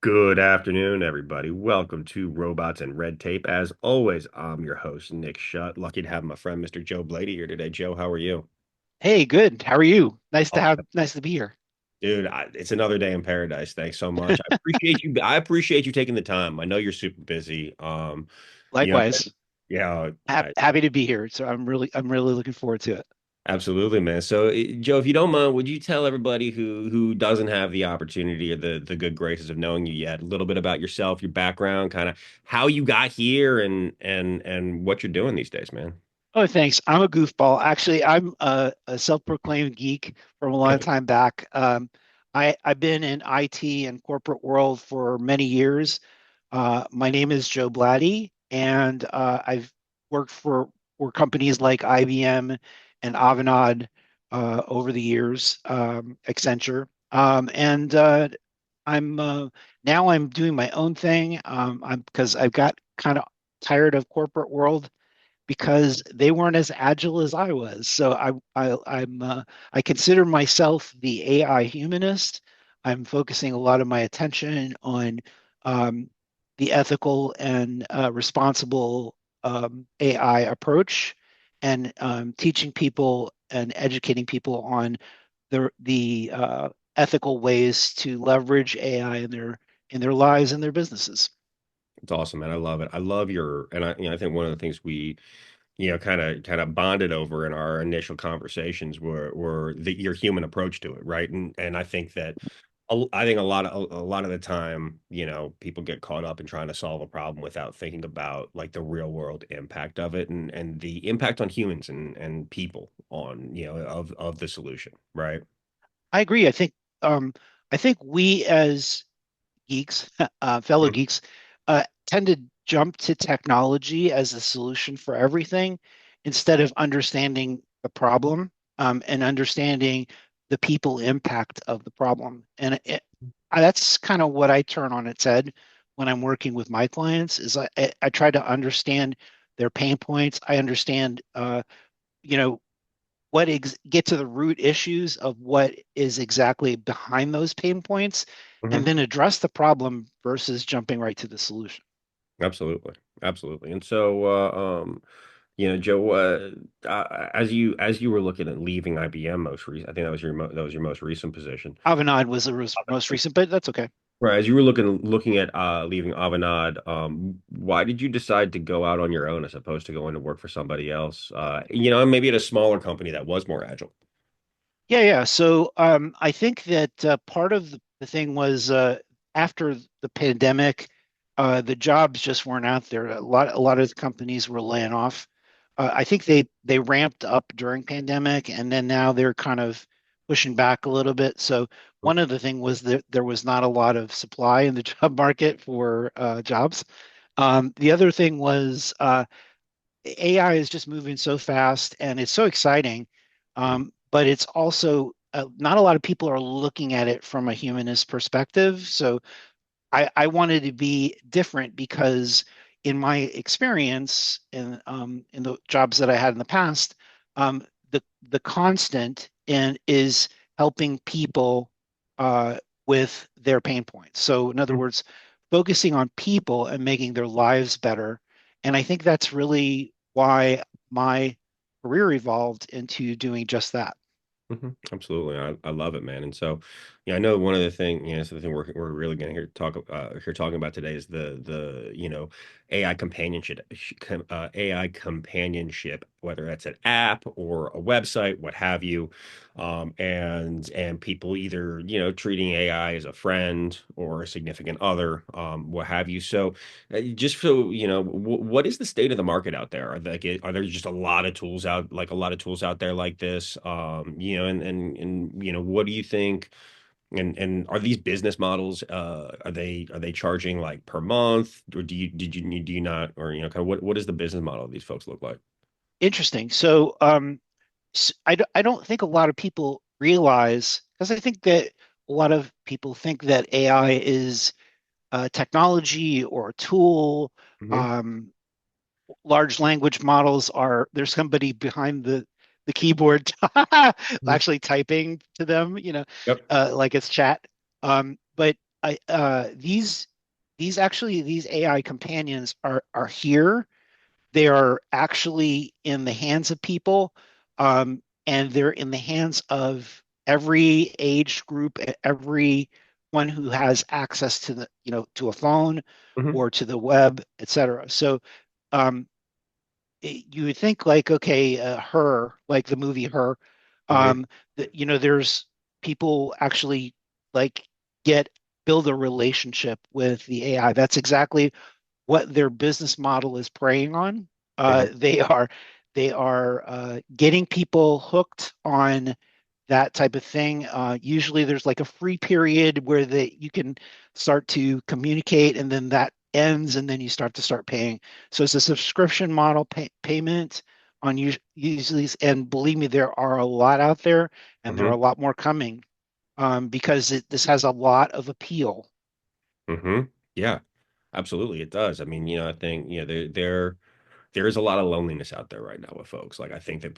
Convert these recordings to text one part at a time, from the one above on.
Good afternoon, everybody. Welcome to Robots and Red Tape. As always, I'm your host, Nick Shutt. Lucky to have my friend, Mr. Joe Blaty, here today. Joe, how are you? Hey, good. How are you? Oh, Nice to be here. dude, it's another day in paradise. Thanks so much. I appreciate you. I appreciate you taking the time. I know you're super busy. You know, Likewise. yeah, Happy to be here. So I'm really looking forward to it. absolutely, man. So, Joe, if you don't mind, would you tell everybody who doesn't have the opportunity or the good graces of knowing you yet, a little bit about yourself, your background, kind of how you got here, and what you're doing these days, man? Oh, thanks. I'm a goofball. Actually, I'm a self-proclaimed geek from a long time back. I've been in IT and corporate world for many years. My name is Joe Blaty, and I've worked for companies like IBM and Avanade over the years, Accenture. And I'm now I'm doing my own thing. I'm because I've got kind of tired of corporate world because they weren't as agile as I was. So I consider myself the AI humanist. I'm focusing a lot of my attention on um, the ethical and responsible AI approach, and teaching people and educating people on the ethical ways to leverage AI in their lives and their businesses. It's awesome, man. I love it. I love your, and I think one of the things we, kind of bonded over in our initial conversations were your human approach to it, right? And I think that, I think a lot of the time, people get caught up in trying to solve a problem without thinking about like the real world impact of it and the impact on humans and people on, of the solution, right? I agree. I think we as geeks, fellow Mhm. geeks, tend to jump to technology as a solution for everything instead of understanding the problem, and understanding the people impact of the problem. That's kind of what I turn on its head when I'm working with my clients. I try to understand their pain points. I understand, you know, get to the root issues of what is exactly behind those pain points, and Mhm. then address the problem versus jumping right to the solution. Absolutely. Absolutely. And so, Joe, as you were looking at leaving IBM most recent, I think that was your most recent position. Avanade was the most recent, but that's okay. Right, as you were looking at leaving Avanade, why did you decide to go out on your own as opposed to going to work for somebody else? Maybe at a smaller company that was more agile. Yeah. So I think that part of the thing was, after the pandemic, the jobs just weren't out there. A lot of the companies were laying off. I think they ramped up during pandemic, and then now they're kind of pushing back a little bit. So one of the thing was that there was not a lot of supply in the job market for jobs. The other thing was, AI is just moving so fast and it's so exciting. But it's also, not a lot of people are looking at it from a humanist perspective. So I wanted to be different because in my experience in the jobs that I had in the past, the constant and is helping people uh, with their pain points. So in other words, focusing on people and making their lives better. And I think that's really why my career evolved into doing just that. Absolutely. I love it, man. And so, I know one of the thing, so the thing we're really going to here talking about today is the AI companionship, AI companionship, whether that's an app or a website, what have you, and people either treating AI as a friend or a significant other, what have you. So, just so what is the state of the market out there? Are there just a lot of tools out, like a lot of tools out there like this? And what do you think? And are these business models? Are they charging like per month, or do you not, or kind of what does the business model of these folks look like? Interesting. So I don't think a lot of people realize, because I think that a lot of people think that AI is technology or a tool. Hmm. Um, Large language models are, there's somebody behind the keyboard Hmm. actually typing to them, Yep. like it's chat. But these AI companions are here. They are actually in the hands of people, and they're in the hands of every age group, everyone who has access to to a phone Hmm. or to the web, etc. So um, you would think like, okay, Her, like the movie Her, Hmm. that there's people actually like get build a relationship with the AI. That's exactly what their business model is preying on. Hmm. They are getting people hooked on that type of thing. Usually, there's like a free period where you can start to communicate, and then that ends, and then you start paying. So it's a subscription model payment on usually, and believe me, there are a lot out there, and there are Hmm. a lot more coming because this has a lot of appeal. Hmm. Yeah, absolutely, it does. I mean, I think, there is a lot of loneliness out there right now with folks. Like, I think that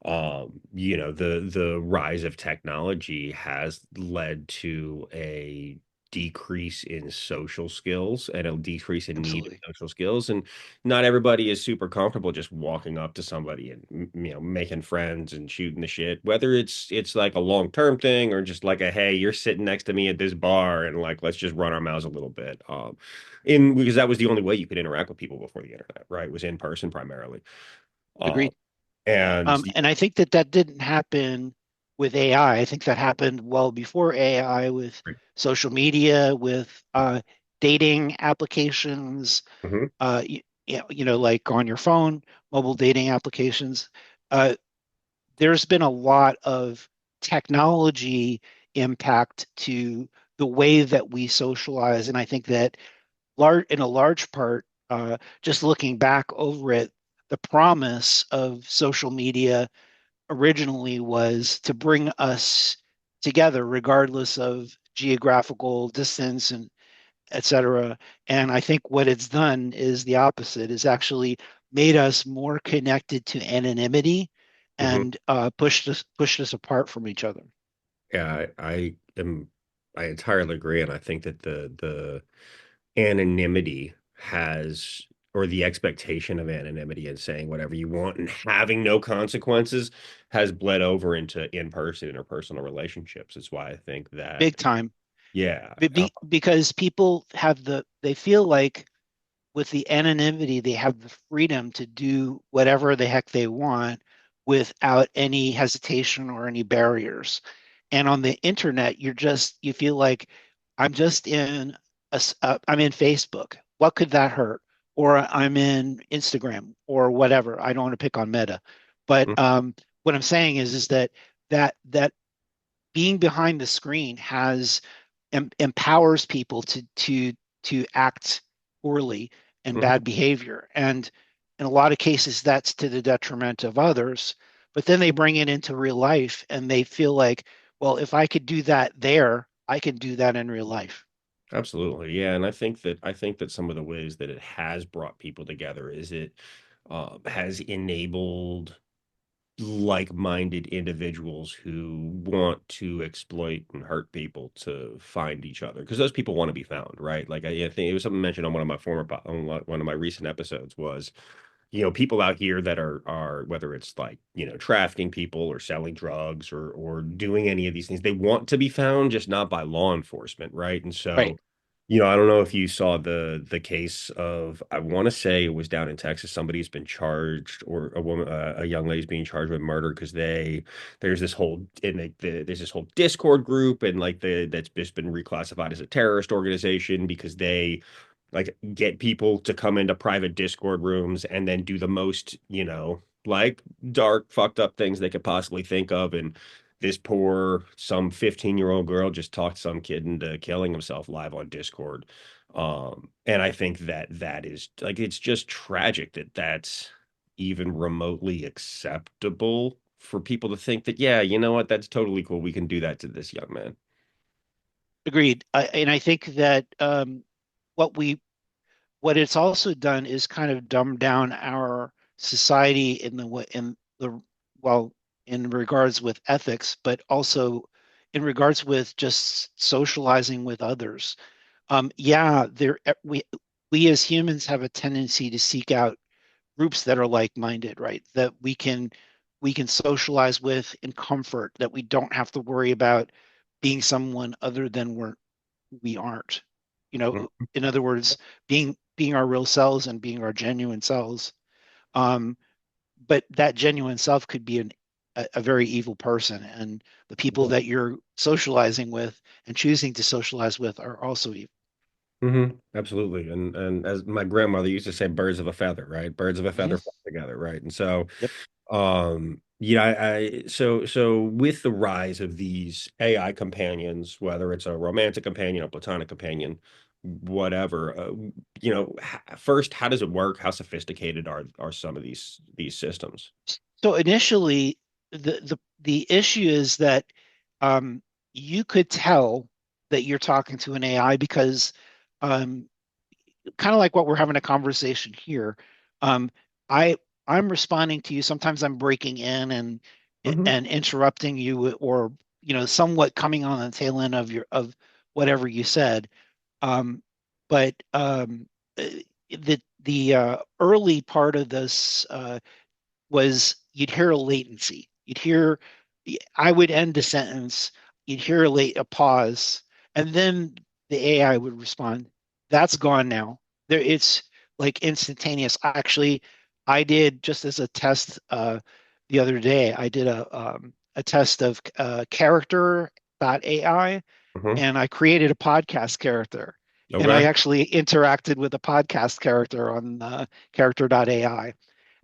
the rise of technology has led to a decrease in social skills and a decrease in need of Absolutely social skills. And not everybody is super comfortable just walking up to somebody and making friends and shooting the shit, whether it's like a long-term thing or just like a, hey, you're sitting next to me at this bar and like let's just run our mouths a little bit. In Because that was the only way you could interact with people before the internet, right? Was in person primarily. Um, agreed. and And I think that that didn't happen with AI. I think that happened well before AI with social media, with dating applications, Mhm. like on your phone, mobile dating applications. Uh, there's been a lot of technology impact to the way that we socialize, and I think that in a large part, just looking back over it, the promise of social media originally was to bring us together, regardless of geographical distance and et cetera. And I think what it's done is the opposite, is actually made us more connected to anonymity Mhm. and pushed us apart from each other. Yeah, I entirely agree, and I think that the anonymity has, or the expectation of anonymity and saying whatever you want and having no consequences has bled over into in-person interpersonal relationships. It's why I think that, Big time. yeah. Because people they feel like with the anonymity, they have the freedom to do whatever the heck they want without any hesitation or any barriers. And on the internet, you feel like I'm just in I'm in Facebook. What could that hurt? Or I'm in Instagram or whatever. I don't want to pick on Meta, but Mhm. what I'm saying is that being behind the screen has empowers people to act poorly and Mhm. bad behavior. And in a lot of cases, that's to the detriment of others. But then they bring it into real life and they feel like, well, if I could do that there, I can do that in real life. Absolutely. Yeah. And I think that some of the ways that it has brought people together is it has enabled like-minded individuals who want to exploit and hurt people to find each other, because those people want to be found, right? Like, I think it was something mentioned on one of my recent episodes was, people out here that are whether it's like, trafficking people or selling drugs or doing any of these things, they want to be found, just not by law enforcement, right? And Right. so, I don't know if you saw the case of, I want to say it was down in Texas. Somebody's been charged, or a young lady's being charged with murder because there's this whole Discord group, and like that's just been reclassified as a terrorist organization because they like get people to come into private Discord rooms and then do the most, like dark, fucked up things they could possibly think of. And this poor, some 15-year-old girl just talked some kid into killing himself live on Discord. And I think that is like, it's just tragic that that's even remotely acceptable for people to think that, yeah, you know what, that's totally cool. We can do that to this young man. Agreed. And I think that what we what it's also done is kind of dumb down our society in the well, in regards with ethics, but also in regards with just socializing with others. Yeah, we as humans have a tendency to seek out groups that are like-minded, right? That we can socialize with in comfort, that we don't have to worry about being someone other than we aren't. In other words, being our real selves and being our genuine selves. Um, but that genuine self could be a very evil person, and the people that you're socializing with and choosing to socialize with are also evil. Absolutely. And as my grandmother used to say, birds of a feather, right? Birds of a Hmm. feather flock together, right? And so Yep. yeah, so with the rise of these AI companions, whether it's a romantic companion, a platonic companion, whatever, first, how does it work? How sophisticated are some of these systems? So initially, the issue is that um, you could tell that you're talking to an AI because um, kind of like what we're having a conversation here. Um, I I'm responding to you. Sometimes I'm breaking in Hmm. and interrupting you, or somewhat coming on the tail end of whatever you said. Um, but uh, the early part of this was you'd hear a latency. I would end a sentence, you'd hear a pause, and then the AI would respond. That's gone now. It's like instantaneous. Actually, I did just as a test the other day. I did a test of character.ai, Hmm. and I created a podcast character. And I Okay. actually interacted with a podcast character on character.ai.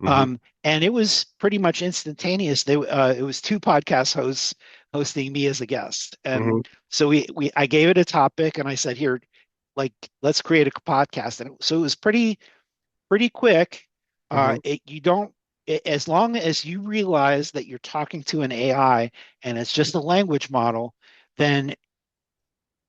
Hmm. And it was pretty much instantaneous. It was two podcast hosts hosting me as a guest, and Hmm. so I gave it a topic, and I said, "Here, like, let's create a podcast." And so it was pretty quick. Hmm. You don't As long as you realize that you're talking to an AI and it's just a language model, then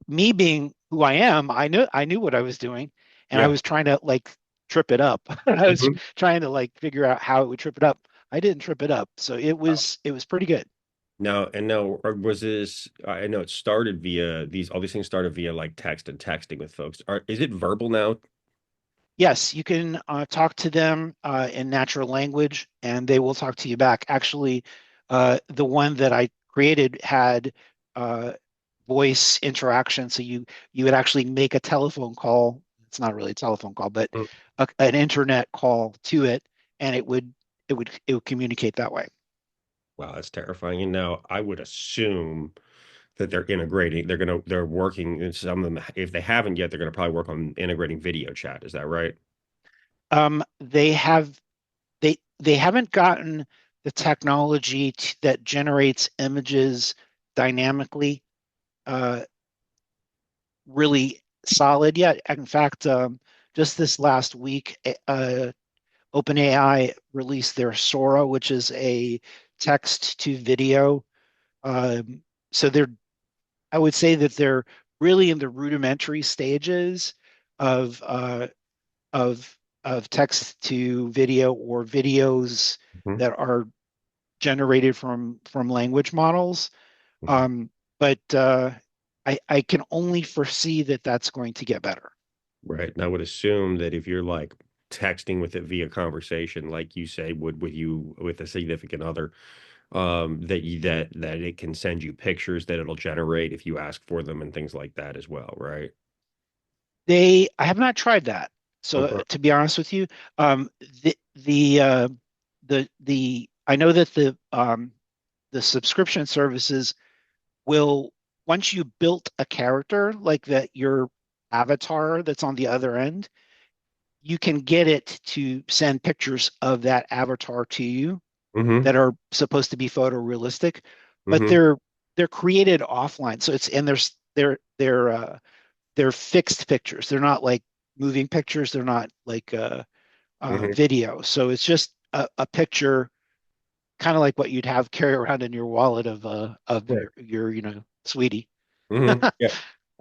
me being who I am, I knew what I was doing, and I Yeah. was trying to like trip it up. I was Hmm. trying to like figure out how it would trip it up. I didn't trip it up, so it was pretty good. Now, or was this? I know it started via all these things started via like text and texting with folks. Is it verbal now? Yes, you can talk to them in natural language, and they will talk to you back. Actually, the one that I created had uh, voice interaction, so you would actually make a telephone call. It's not really a telephone call, but Mm. an internet call to it, and it would communicate that way. Wow, that's terrifying. And now I would assume that they're integrating. They're working. And some of them, if they haven't yet, they're gonna probably work on integrating video chat. Is that right? They haven't gotten the technology that generates images dynamically uh, really solid yet. In fact, just this last week, OpenAI released their Sora, which is a text to video. Um, so I would say that they're really in the rudimentary stages of of text to video, or videos Hmm. that are generated from language models. Hmm. Um, but I can only foresee that that's going to get better. Right. And I would assume that if you're like texting with it via conversation, like you say would with you with a significant other, that it can send you pictures that it'll generate if you ask for them and things like that as well, right? I have not tried that. So Okay. to be honest with you, um, I know that the subscription services will, once you built a character like that, your avatar that's on the other end, you can get it to send pictures of that avatar to you Hmm. that are supposed to be photorealistic, but Hmm. they're created offline. So they're fixed pictures. They're not like moving pictures. They're not like Hmm. video. So it's just a picture, kind of like what you'd have carry around in your wallet of Right. your sweetie. Yeah,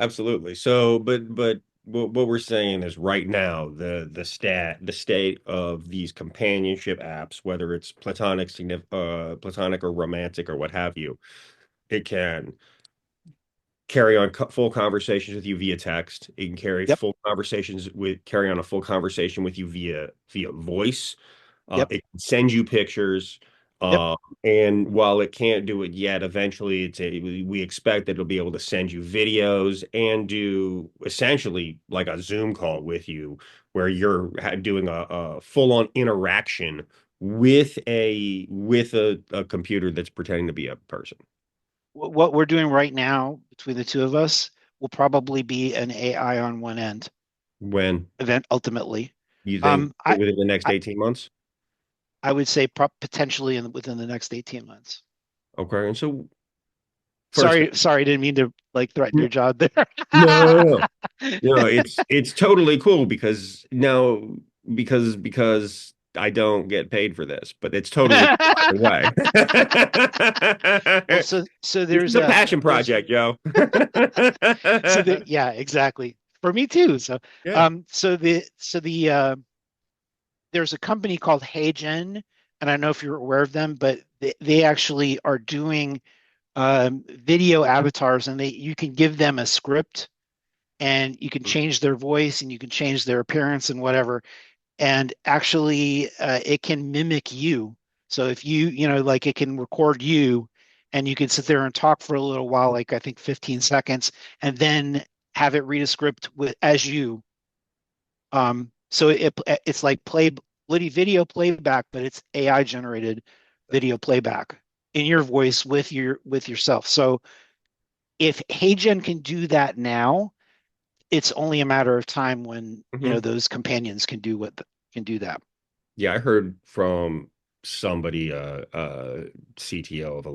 absolutely. So, but what we're saying is right now the state of these companionship apps, whether it's platonic or romantic or what have you, it can. carry on full conversations with you via text. It can Yep, carry on a full conversation with you via voice. yep, It can send you pictures. yep. Uh, and while it can't do it yet, eventually we expect that it'll be able to send you videos and do essentially like a Zoom call with you where you're doing a full-on interaction with a computer that's pretending to be a person. What we're doing right now between the two of us will probably be an AI on one end When event ultimately. you think Um, I within the next I, 18 months? I would say potentially within the next 18 months. Okay. And so first, Sorry, didn't mean to like threaten your no, job there. no, no. No, it's totally cool because no, because I don't get paid for this, but it's totally cool either way. Well, so This is there's a passion there's project, Joe. so the yeah, exactly. For me too. Yeah. So there's a company called HeyGen, and I don't know if you're aware of them, but they actually are doing video avatars, and they you can give them a script, and you can change their voice, and you can change their appearance and whatever, and actually it can mimic you. So if like it can record you, and you can sit there and talk for a little while, like I think 15 seconds, and then have it read a script with as you. So it's like play video playback, but it's AI generated video playback in your voice with yourself. So if HeyGen can do that now, it's only a matter of time when Mhm. those companions can do that. Yeah, I heard from somebody, CTO of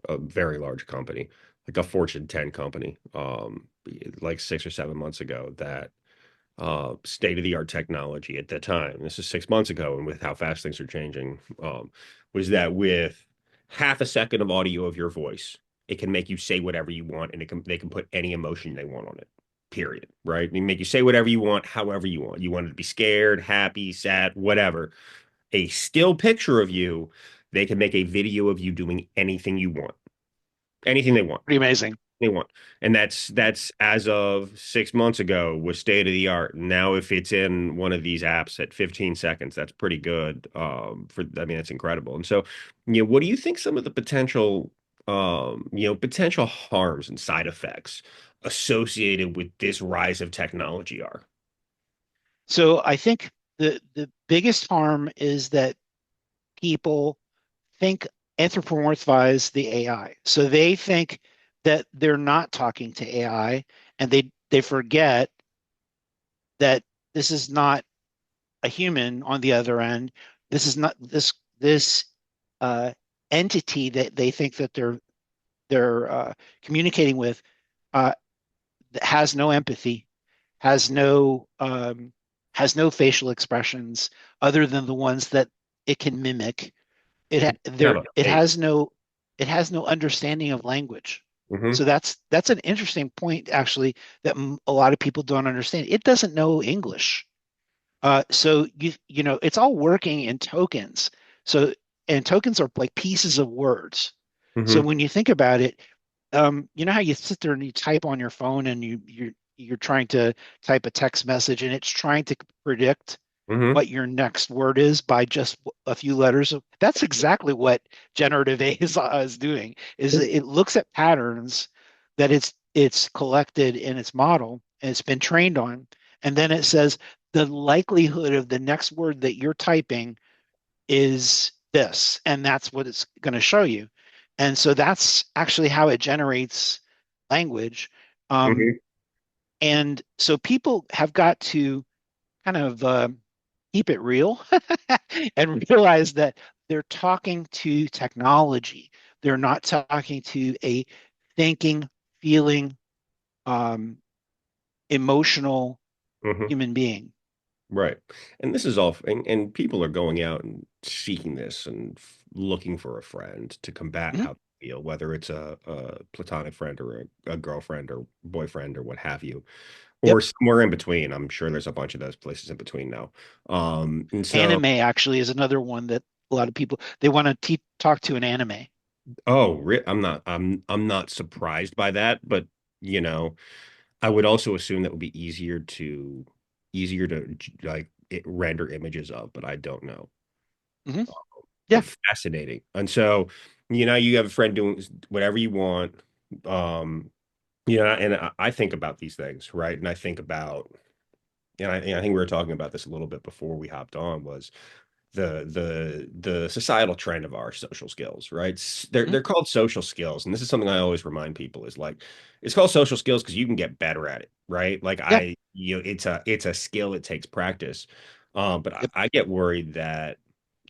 a very large company, like a Fortune 10 company, like 6 or 7 months ago, that state-of-the-art technology at the time, this is 6 months ago, and with how fast things are changing, was that with half a second of audio of your voice, it can make you say whatever you want, and they can put any emotion they want on it. Period. Right? They make you say whatever you want, however you want. You want it to be scared, happy, sad, whatever. A still picture of you, they can make a video of you doing anything you want, anything they want Pretty amazing. they want. And that's as of 6 months ago was state of the art. Now, if it's in one of these apps at 15 seconds, that's pretty good. I mean, that's incredible. And so, what do you think some of the potential harms and side effects associated with this rise of technology are? So I think the biggest harm is that people think anthropomorphize the AI. So they think that they're not talking to AI, and they forget that this is not a human on the other end. This is not this uh, entity that they think that they're communicating with uh, that has no empathy, has no facial expressions other than the ones that it can mimic. Have a face. It has no understanding of language. Hmm. So that's an interesting point actually that a lot of people don't understand. It doesn't know English. So it's all working in tokens. So and tokens are like pieces of words. So Hmm. when you think about it, you know how you sit there and you type on your phone and you're trying to type a text message and it's trying to predict Hmm. what your next word is by just a few letters. That's exactly what generative AI is doing. Is it looks at patterns that it's collected in its model and it's been trained on, and then it says the likelihood of the next word that you're typing is this, and that's what it's going to show you. And so that's actually how it generates language. Um, Hmm. and so people have got to kind of keep it real and realize that they're talking to technology. They're not talking to a thinking, feeling, um, emotional Hmm. human being. Right. And this is all, and people are going out and seeking this and looking for a friend to combat Mhm. how they feel, whether it's a platonic friend or a girlfriend or boyfriend or what have you, Yep. or somewhere in between. I'm sure there's a bunch of those places in between now. And so, Anime actually is another one that a lot of people they want to talk to an anime. oh, I'm not surprised by that, but you know, I would also assume that would be easier to render images of, but I don't know. Hmm. But Yeah. fascinating. And so, you have a friend doing whatever you want. Um, and I think about these things, right? And I think about, and I think we were talking about this a little bit before we hopped on, was the societal trend of our social skills, right? Hmm. They're called social skills, and this is something I always remind people is like it's called social skills because you can get better at it, right? Like Yeah. it's a skill, it takes practice. But Yep. I get worried that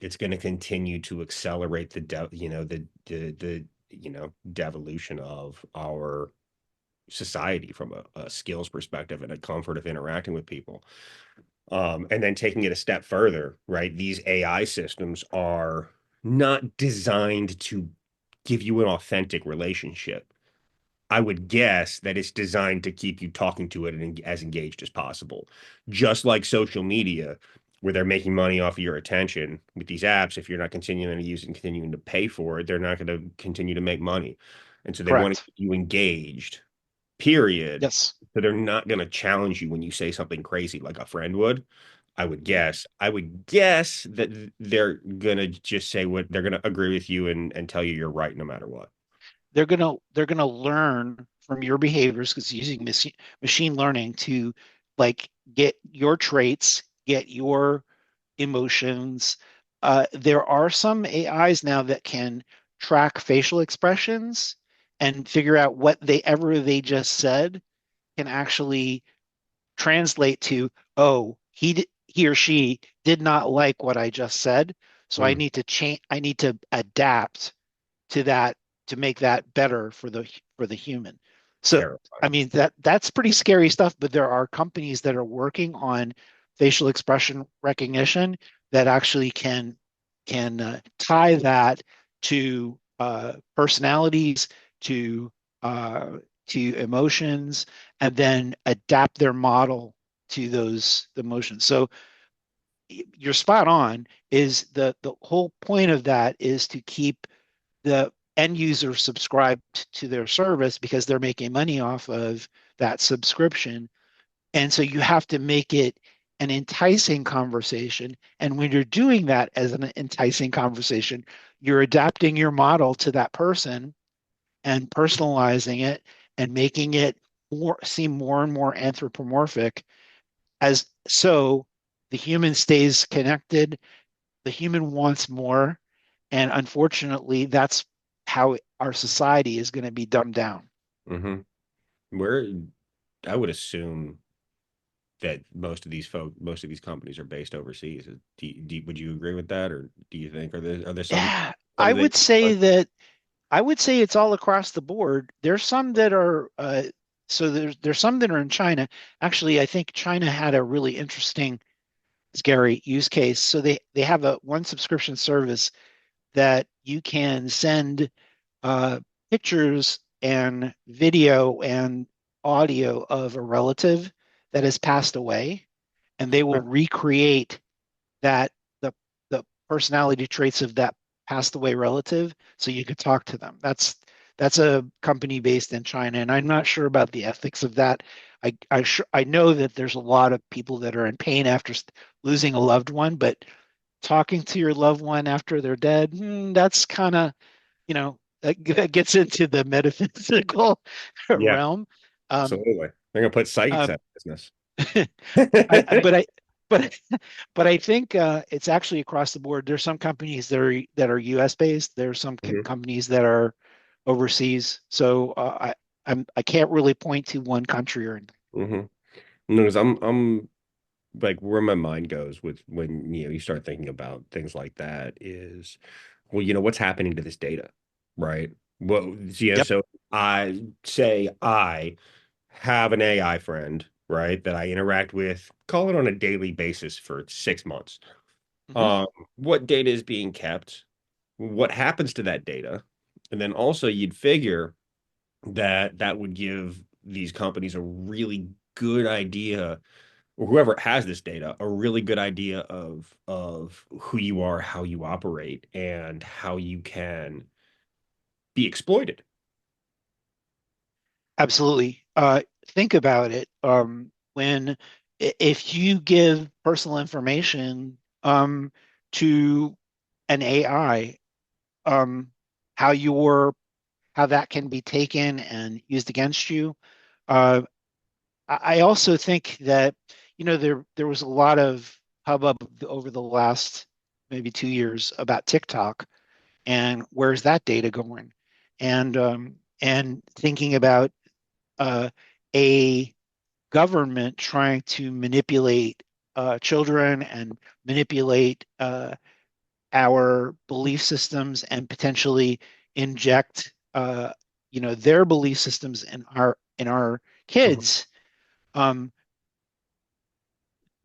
it's going to continue to accelerate the devolution of our society from a skills perspective and a comfort of interacting with people. And then taking it a step further, right? These AI systems are not designed to give you an authentic relationship. I would guess that it's designed to keep you talking to it and as engaged as possible. Just like social media, where they're making money off of your attention with these apps, if you're not continuing to use and continuing to pay for it, they're not going to continue to make money. And so they want to Correct. keep you engaged, period. Yes. So they're not going to challenge you when you say something crazy like a friend would. I would Mhm. guess. I would guess that they're gonna just say what they're gonna agree with you and tell you you're right no matter what. They're gonna learn from your behaviors because using machine learning to like get your traits, get your emotions. There are some AIs now that can track facial expressions and figure out what they just said can actually translate to, oh, he or she did not like what I just said, so I Mm, need to change. I need to adapt to that to make that better for the human. So I terrifying. mean that's pretty scary stuff, but there are companies that are working on facial expression recognition that actually can tie that to personalities, to uh, to emotions, and then adapt their model to those emotions. So you're spot on. Is the whole point of that is to keep the end user subscribed to their service because they're making money off of that subscription. And so you have to make it an enticing conversation. And when you're doing that as an enticing conversation, you're adapting your model to that person and personalizing it and making it seem more and more anthropomorphic as so the human stays connected, the human wants more, and unfortunately, that's how our society is going to be dumbed down. Hmm. Where I would assume that most of these companies are based overseas. Would you agree with that, or do you think are there Yeah, some I that would say that I would say it's all across the board. There's some that are so there's some that are in China. Actually, I think China had a really interesting, scary use case. So they have a one subscription service that you can send uh, pictures and video and audio of a relative that has passed away, and they will recreate that the the personality traits of that passed away relative, so you could talk to them. That's a company based in China, and I'm not sure about the ethics of that. I know that there's a lot of people that are in pain after losing a loved one, but talking to your loved one after they're dead, that's kind of that gets into the metaphysical yeah, realm. Um, absolutely. They're gonna put psychics um, out of business. I but I but but I think it's actually across the board. There's some companies that are U.S. based. There's some Hmm. companies that are overseas. So I can't really point to one country or anything. Hmm. No, because I'm like where my mind goes with when you start thinking about things like that is, well, what's happening to this data, right? Well, Yep. so I have an AI friend, right, that I interact with, call it on a daily basis for 6 months. Hmm. Um, what data is being kept? What happens to that data? And then also you'd figure that that would give these companies a really good idea, or whoever has this data, a really good idea of who you are, how you operate, and how you can be exploited. Absolutely. uh, think about it. When if you give personal information to an AI, um, how your how that can be taken and used against you. Uh, I also think that, there was a lot of hubbub over the last maybe 2 years about TikTok and where's that data going, and thinking about uh, a government trying to manipulate children and manipulate our belief systems and potentially inject their belief systems in our Mhm. kids. Um,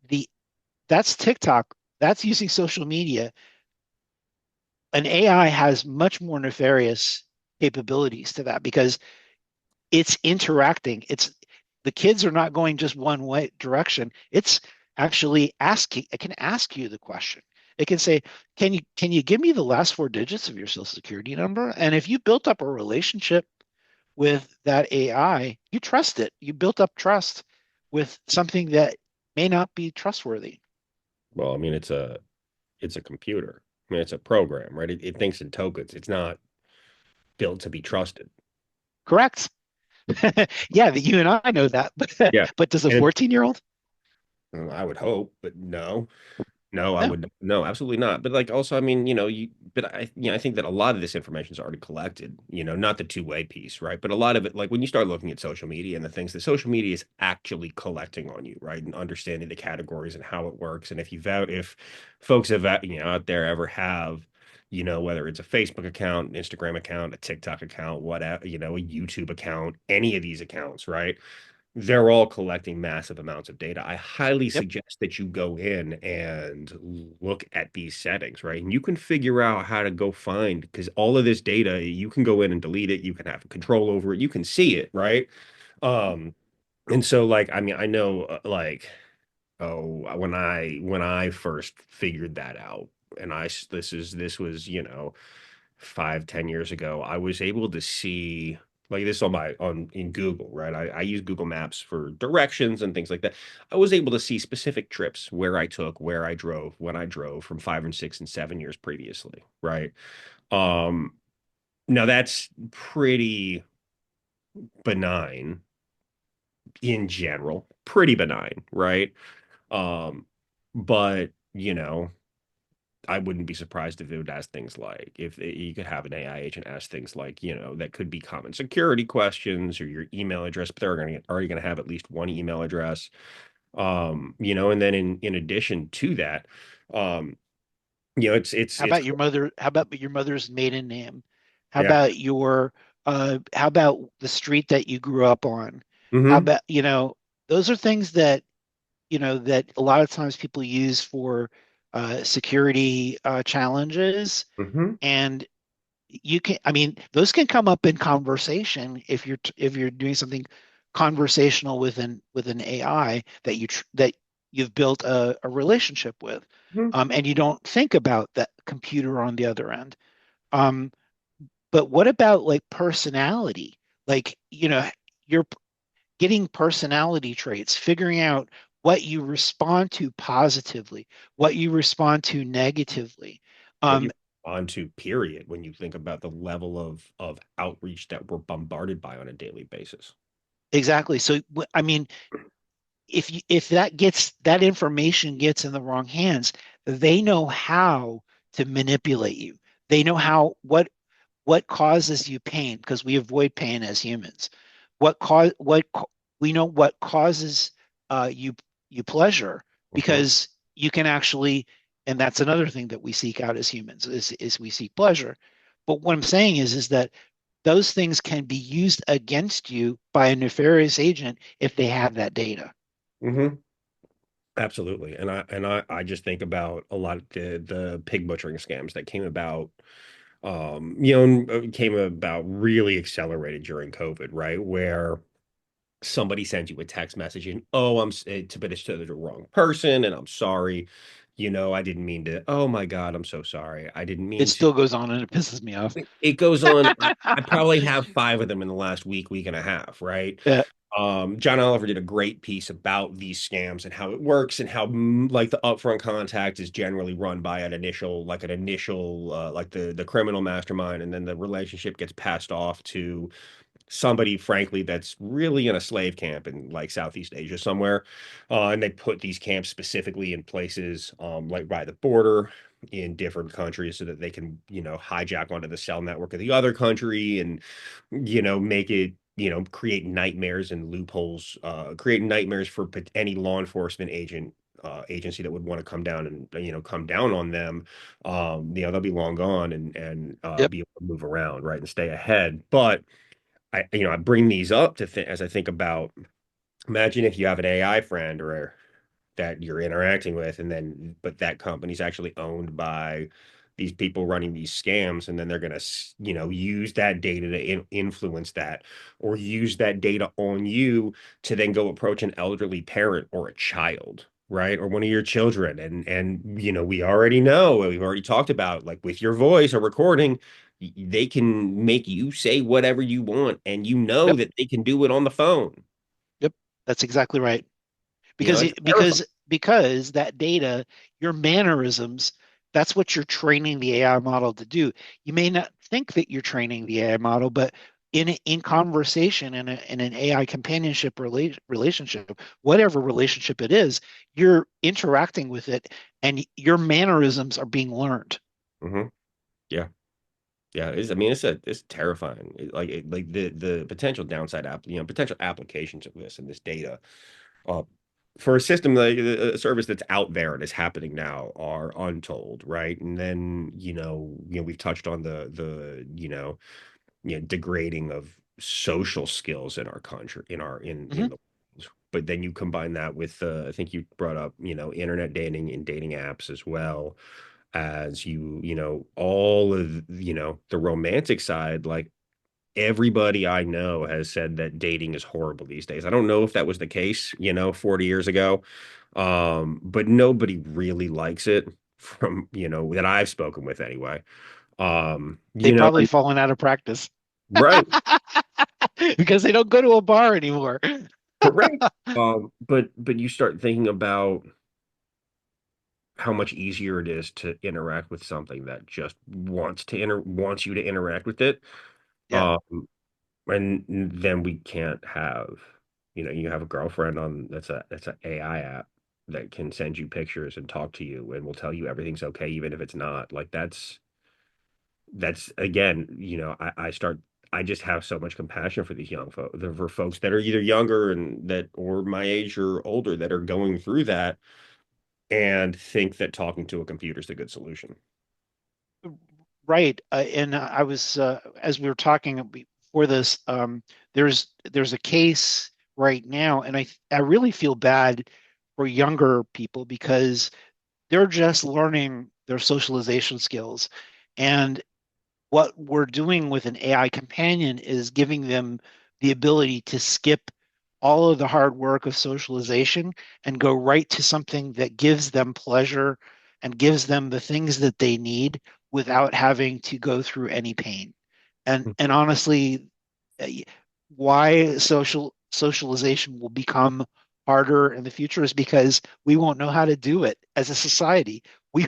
the That's TikTok. That's using social media. An AI has much more nefarious capabilities to that because it's interacting. The kids are not going just one way direction. It's actually asking, it can ask you the question. It can say, can you give me the last four digits of your social security number? And if you built up a relationship with that AI, you trust it. You built up trust with something that may not be trustworthy. Well, I mean, it's a computer. I mean, it's a program, right? It thinks in tokens. It's not built to be trusted. Correct? Yeah, that you and I know that, but Yeah. but does a And 14-year-old? I would hope, but no. No, I No. would no, absolutely not. But like also, I mean, I think that a lot of this information is already collected, not the two-way piece, right? But a lot of it, like when you start looking at social media and the things that social media is actually collecting on you, right? And understanding the categories and how it works. And if folks have, out there ever have, whether it's a Facebook account, an Instagram account, a TikTok account, whatever, a YouTube account, any of these accounts, right? They're all collecting massive amounts of data. I highly Yep. suggest that you go in and look at these settings, right? And you can figure out how to go find, because all of this data, you can go in and delete it. You can have control over it. You can see it, right? Um, and so like, I mean, I know when I first figured that out, and this was 5, 10 years ago, I was able to see like this on my on in Google, right? I use Google Maps for directions and things like that. I was able to see specific trips where I took, where I drove, when I drove from 5 and 6 and 7 years previously, right? Um, Now that's pretty benign in general, pretty benign, right? Um, but I wouldn't be surprised if it would ask things like you could have an AI agent ask things like, that could be common security questions or your email address, but they're already going to have at least one email address. And then in addition to that, um, How it's about your mother? How about your mother's maiden name? How yeah. about how about the street that you grew up on? How Hmm. about, those are things that a lot of times people use for security challenges. Hmm. And I mean, those can come up in conversation if you're doing something conversational with an AI that you've built a relationship with, Hmm. and you don't think about that computer on the other end. Um, but what about like personality? Like, you're getting personality traits, figuring out what you respond to positively, what you respond to negatively. What you Um, on to period when you think about the level of outreach that we're bombarded by on a daily basis. exactly. So, I mean, if that information gets in the wrong hands, they know how to manipulate you. They know what causes you pain because we avoid pain as humans. We know what causes you pleasure Hmm. because you can actually, and that's another thing that we seek out as humans is we seek pleasure. But what I'm saying is that those things can be used against you by a nefarious agent if they have that data. Hmm. Absolutely. And I just think about a lot of the pig butchering scams that came about, came about really accelerated during COVID, right? Where somebody sends you a text message and, oh, but it's to the wrong person and I'm sorry. I didn't mean to. Oh my God, I'm so sorry. I didn't It mean to. still goes on and it pisses me off. It goes on. I probably have five of them in the last week and a half, right? Yeah. John Oliver did a great piece about these scams and how it works and how like the upfront contact is generally run by an initial like the criminal mastermind, and then the relationship gets passed off to somebody, frankly, that's really in a slave camp in like Southeast Asia somewhere. And they put these camps specifically in places like by the border in different countries so that they can, hijack onto the cell network of the other country and, make it, create nightmares and loopholes, create nightmares for any law enforcement agency that would want to come down and come down on them. They'll be long gone and Yep. be able to move around, right, and stay ahead. But I bring these up to as I think about, imagine if you have an AI friend or that you're interacting with, and then but that company's actually owned by these people running these scams, and then they're gonna, use that data to influence that, or use that data on you to then go approach an elderly parent or a child, right, or one of your children, and we already know, we've already talked about, like with your voice or recording, they can make you say whatever you want, and Yep. that they can do it on the phone. Yep. That's exactly right. Because It's terrifying. because that data, your mannerisms, that's what you're training the AI model to do. You may not think that you're training the AI model, but in conversation in an AI companionship relationship, whatever relationship it is, you're interacting with it, and your mannerisms are being learned. Hmm. Yeah. Yeah, I mean, it's terrifying. Like the potential downside potential applications of this and this data, uh, for a system like a service that's out there and is happening now are untold, right? And then we've touched on the degrading of social skills in our country, Mhm. in the world. But then you combine that with I think you brought up internet dating and dating apps as well as all of the romantic side. Like everybody I know has said that dating is horrible these days. I don't know if that was the case 40 years ago, but nobody really likes it from that I've spoken with anyway. They've probably And fallen out of practice right, because they don't go to a bar anymore. correct. But you start thinking about how much easier it is to interact with something that just wants you to interact with it. Yeah. Um, and then we can't have, you have a girlfriend on that's a AI app that can send you pictures and talk to you and will tell you everything's okay, even if it's not. Like that's again, I just have so much compassion for these young folks, for folks that are either younger and that or my age or older that are going through that and think that talking to a computer is a good solution. Right. And I was, as we were talking before this, there's a case right now, and I really feel bad for younger people because they're just learning their socialization skills. And what we're doing with an AI companion is giving them the ability to skip all of the hard work of socialization and go right to something that gives them pleasure and gives them the things that they need without having to go through any pain. And honestly, uh, why socialization will become harder in the future is because we won't know how to do it as a society. We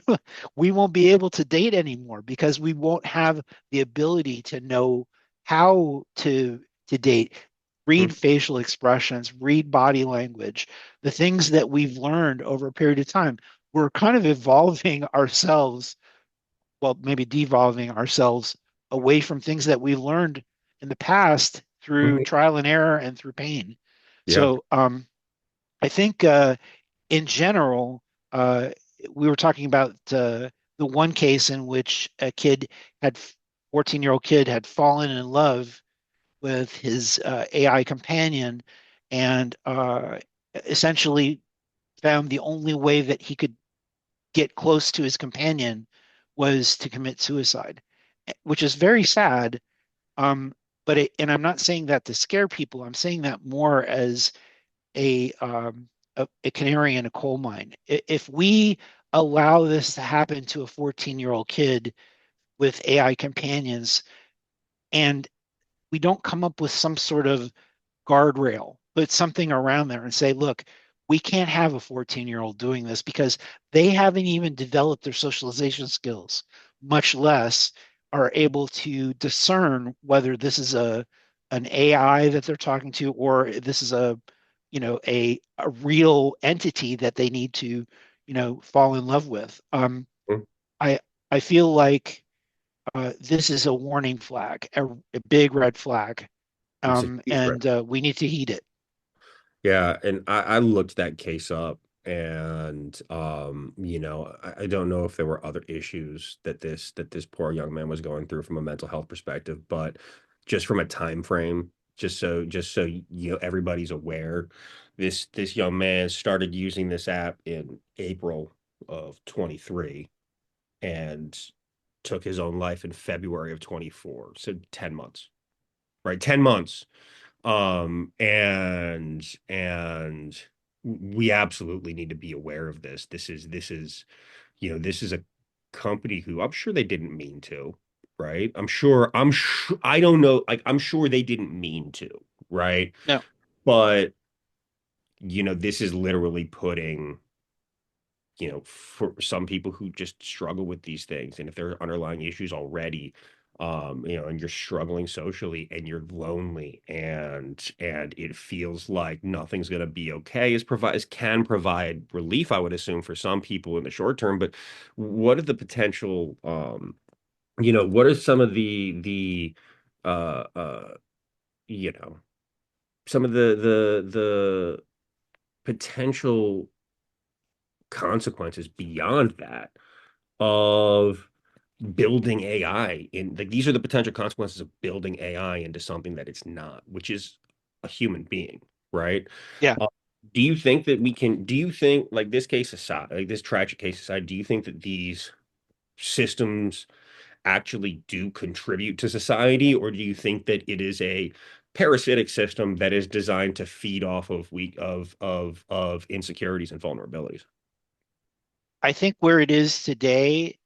we won't be able to date anymore because we won't have the ability to know how to date, read facial expressions, read body language, the things that we've learned over a period of time. We're kind of evolving ourselves, well, maybe devolving ourselves away from things that we learned in the past through Mhm. trial and error and through pain. Yeah. So I think in general, uh, we were talking about the one case in which a kid had 14-year-old kid had fallen in love with his AI companion and essentially found the only way that he could get close to his companion was to commit suicide, which is very sad. Um, and I'm not saying that to scare people. I'm saying that more as a canary in a coal mine. If we allow this to happen to a 14-year-old kid with AI companions and we don't come up with some sort of guardrail, put something around there and say, look, we can't have a 14-year-old doing this because they haven't even developed their socialization skills, much less are able to discern whether this is a an AI that they're talking to or this is a a real entity that they need to fall in love with. Mm. I I feel like this is a warning flag, a big red flag, It's a huge red. and we need to heed it. Yeah, and I looked that case up, and I don't know if there were other issues that this poor young man was going through from a mental health perspective, but just from a time frame, just so everybody's aware, this young man started using this app in April of 23 and took his own life in February of 24. So 10 months, right? 10 months. And we absolutely need to be aware of this. This is a company who I'm sure they didn't mean to, right? I'm sure I don't know, like I'm sure they didn't mean to, right? No, But this is literally putting for some people who just struggle with these things, and if there are underlying issues already, and you're struggling socially and you're lonely and it feels like nothing's going to be okay, can provide relief, I would assume, for some people in the short term. But what are the potential, what are some of the uh uh you know some of the potential consequences beyond that of building AI in, like, these are the potential consequences of building AI into something that it's not, which is a human being, right? yeah, Uh, do you think, like, this case aside, like this tragic case aside, do you think that these systems actually do contribute to society, or do you think that it is a parasitic system that is designed to feed off of weak of insecurities and vulnerabilities? I think where it is today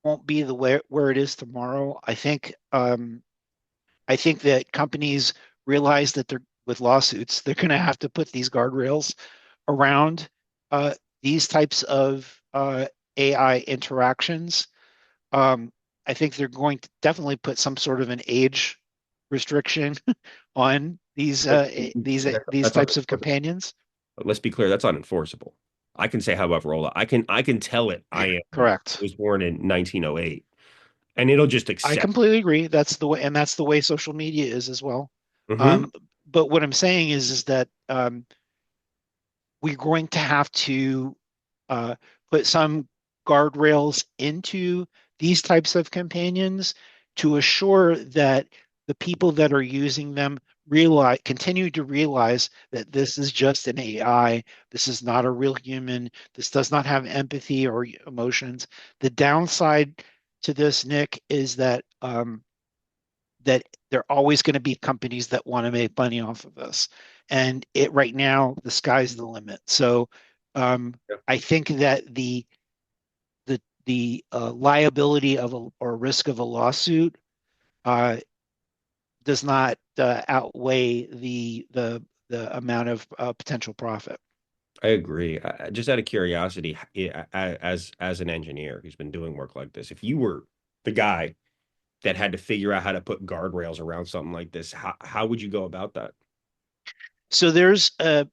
won't be the way where it is tomorrow. I think that companies realize that they're with lawsuits, they're going to have to put these guardrails around uh, these types of AI interactions. Um, I think they're going to definitely put some sort of an age restriction on But these that's types of unenforceable. companions. Let's be clear, that's unenforceable. I can say however old I can tell it Correct. was born in 1908, and it'll just I accept. completely agree. That's the way, and that's the way social media is as well. Hmm. Um, but what I'm saying is that we're going to have to uh, put some guardrails into these types of companions to assure that the people that are using them continue to realize that this is just an AI. This is not a real human. This does not have empathy or emotions. The downside to this, Nick, is that there are always going to be companies that want to make money off of this. And it right now, the sky's the limit. So I think that the liability of or risk of a lawsuit uh, does not outweigh the amount of potential profit. I agree. Just out of curiosity, as an engineer who's been doing work like this, if you were the guy that had to figure out how to put guardrails around something like this, how would you go about that? So there's a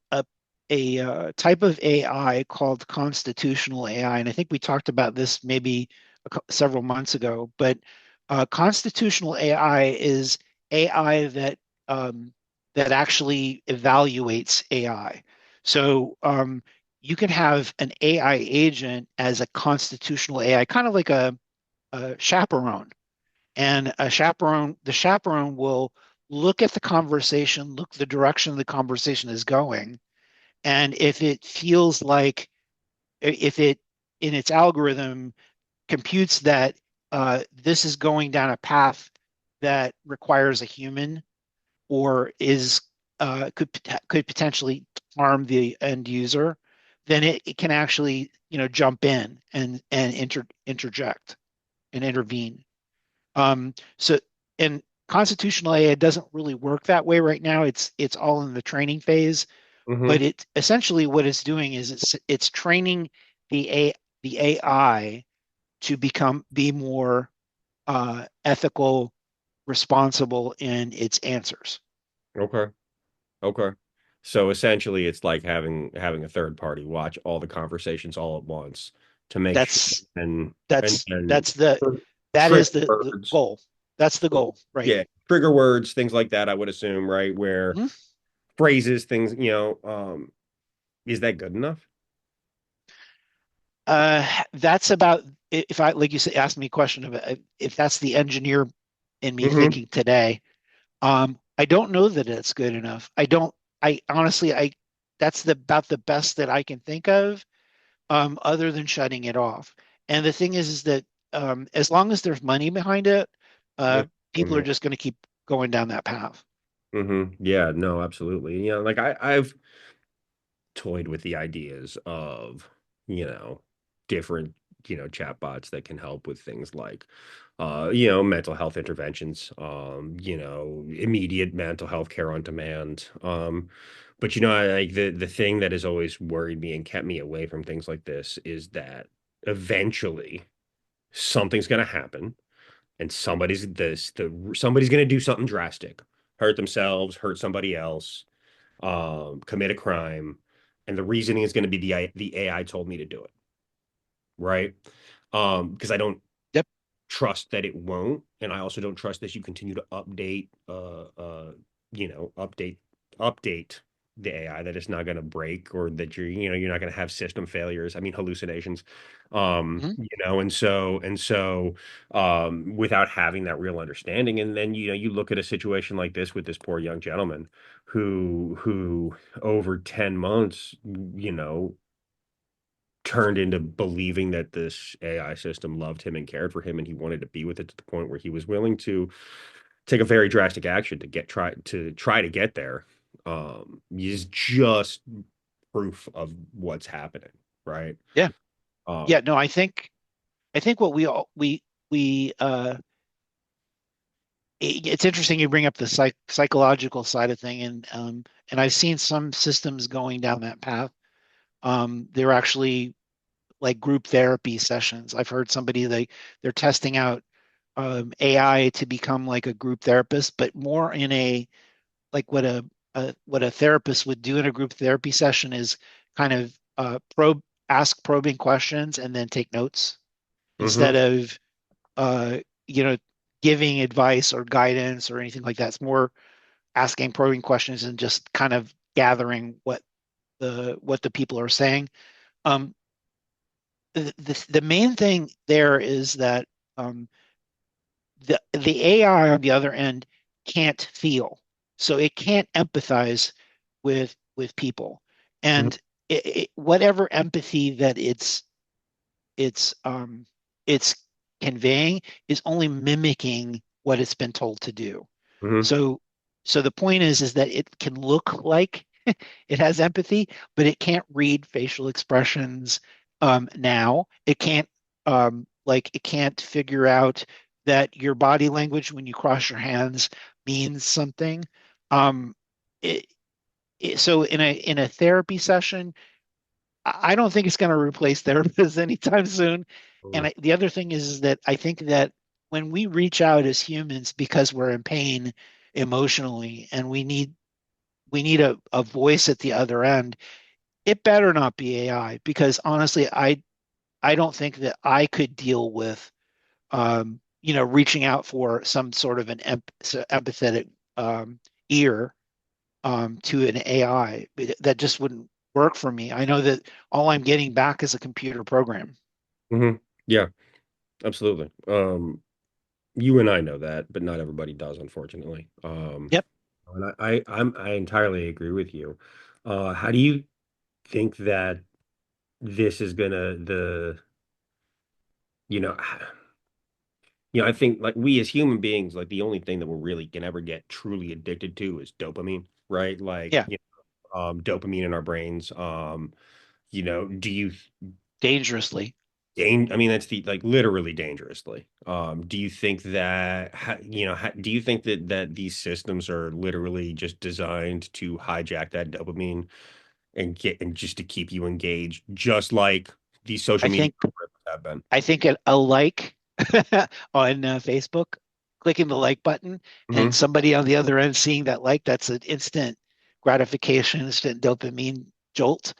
type of AI called constitutional AI, and I think we talked about this maybe several months ago. But constitutional AI is AI that actually evaluates AI. So you can have an AI agent as a constitutional AI, kind of like a chaperone. And the chaperone will look at the conversation, look the direction the conversation is going, and if it feels like if it in its algorithm computes that this is going down a path that requires a human or is could potentially harm the end user, then it can actually jump in and interject and intervene. So and constitutional AI doesn't really work that way right now. It's all in the training phase, but Hmm. it essentially what it's doing is it's training the AI to be more ethical, responsible in its answers. Okay. Okay. So essentially, it's like having a third party watch all the conversations all at once to make sure That's and that's the that trigger is the words. goal. That's the goal, right? Yeah, trigger words, things like that. I would assume, right? Where Mhm. phrases, things, is that good enough? That's about if I like you say asked me a question of if that's the engineer in me Hmm. thinking today. I don't know that it's good enough. I don't. I honestly, I that's about the best that I can think of, other than shutting it off. And the thing is that as long as there's money behind it, uh, people are just going to keep going down that path. Yeah, no, absolutely. Like I've toyed with the ideas of, you know, different, chatbots that can help with things like, mental health interventions, immediate mental health care on demand. But like the thing that has always worried me and kept me away from things like this is that eventually something's going to happen and somebody's going to do something drastic, hurt themselves, hurt somebody else, commit a crime, and the reasoning is going to be the AI told me to do it, right? Because I don't Yep. trust that it won't, and I also don't trust that you continue to update, update the AI that it's not going to break or that you're not going to have system failures. I mean hallucinations, Mhm. without having that real understanding, and then you look at a situation like this with this poor young gentleman who over 10 months, turned into believing that this AI system loved him and cared for him, and he wanted to be with it to the point where he was willing to take a very drastic action to try to get there. Is just proof of what's happening, right? Yeah. Yeah. Um, No, I think what we all we it's interesting you bring up the psychological side of thing, and I've seen some systems going down that path. They're actually like group therapy sessions. I've heard they're testing out AI to become like a group therapist, but more in a like what a therapist would do in a group therapy session is kind of ask probing questions and then take notes instead mhm, of uh, you know giving advice or guidance or anything like that. It's more asking probing questions and just kind of gathering what the people are saying. Um, the main thing there is that um, the AI on the other end can't feel, so it can't empathize with people, mhm, and whatever empathy that it's conveying is only mimicking what it's been told to do. mhm, So so the point is that it can look like it has empathy, but it can't read facial expressions now. It can't like it can't figure out that your body language when you cross your hands means something. Um, it, so in a therapy session, I don't think it's going to replace therapists anytime soon. And mhm, the other thing is that I think that when we reach out as humans because we're in pain emotionally and we need a voice at the other end, it better not be AI because honestly, I don't think that I could deal with reaching out for some sort of an empathetic ear to an AI. That just wouldn't work for me. I know that all I'm getting back is a computer program. mhm. Yeah, absolutely. You and I know that, but not everybody does, unfortunately. Yep. And I entirely agree with you. How do you think that this is gonna you know, I think like we as human beings, like the only thing that we really can ever get truly addicted to is dopamine, right? Like, Yeah. dopamine in our brains. Do you Dangerously. I mean, that's the like literally dangerously. Do you think that do you think that these systems are literally just designed to hijack that dopamine and get and just to keep you engaged, just like these social I media think algorithms have been? I think a like on Facebook, clicking the like button, and Hmm. somebody on the other end seeing that like, that's an instant gratification, instant dopamine jolt.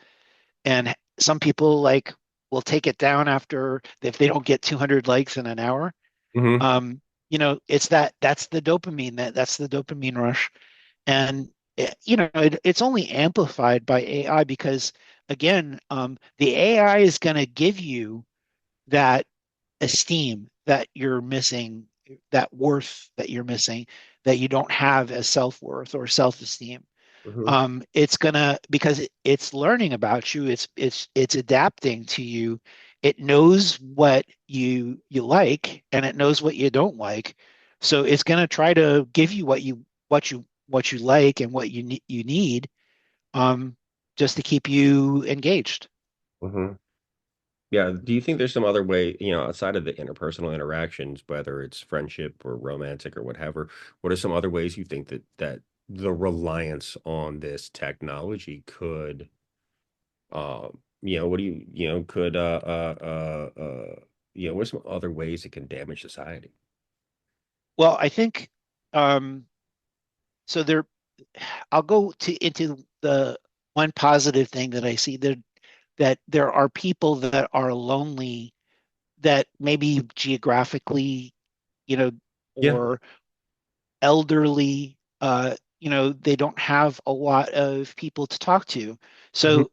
And some people like will take it down after if they don't get 200 likes in an hour. Hmm. It's that's the dopamine that's the dopamine rush. And it's only amplified by AI because again, the AI is going to give you that esteem that you're missing, that worth that you're missing, that you don't have as self-worth or self-esteem. Hmm. It's gonna because it's learning about you, it's adapting to you. It knows what you like and it knows what you don't like. So it's gonna try to give you what you like and what you need, um, just to keep you engaged. Hmm. Yeah. Do you think there's some other way, outside of the interpersonal interactions, whether it's friendship or romantic or whatever, what are some other ways you think that the reliance on this technology could, what do could, what are some other ways it can damage society? Well, I think um, so there. I'll go to into the one positive thing that I see there, that there are people that are lonely, that maybe geographically, you know, Yeah. or elderly, they don't have a lot of people to talk to. Hmm. So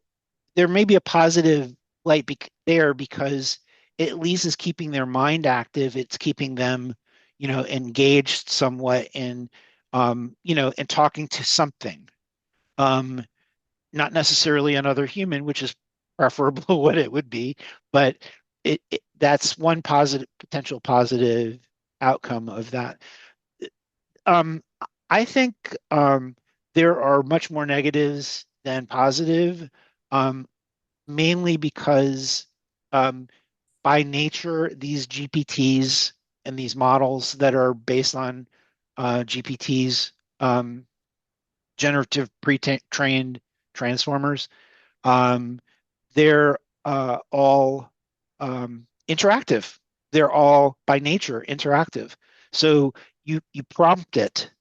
there may be a positive light there because it at least is keeping their mind active. It's keeping them, engaged somewhat and talking to something. Um, Not necessarily another human, which is preferable what it would be, but that's one potential positive outcome of that. Um, I think there are much more negatives than positive, um, mainly because um, by nature, these GPTs and these models that are based on GPTs, generative pre-trained transformers, um, they're all interactive. They're all by nature interactive. So you prompt it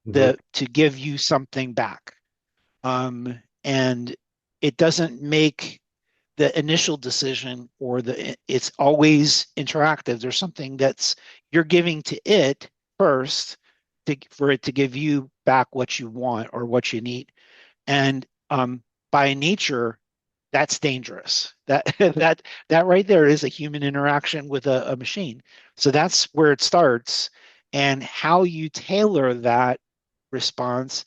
Hmm. to give you something back, and it doesn't make the initial decision, or it's always interactive. There's something that's you're giving to it first for it to give you back what you want or what you need. And by nature, that's dangerous. That right there is a human interaction with a machine. So that's where it starts. And how you tailor that response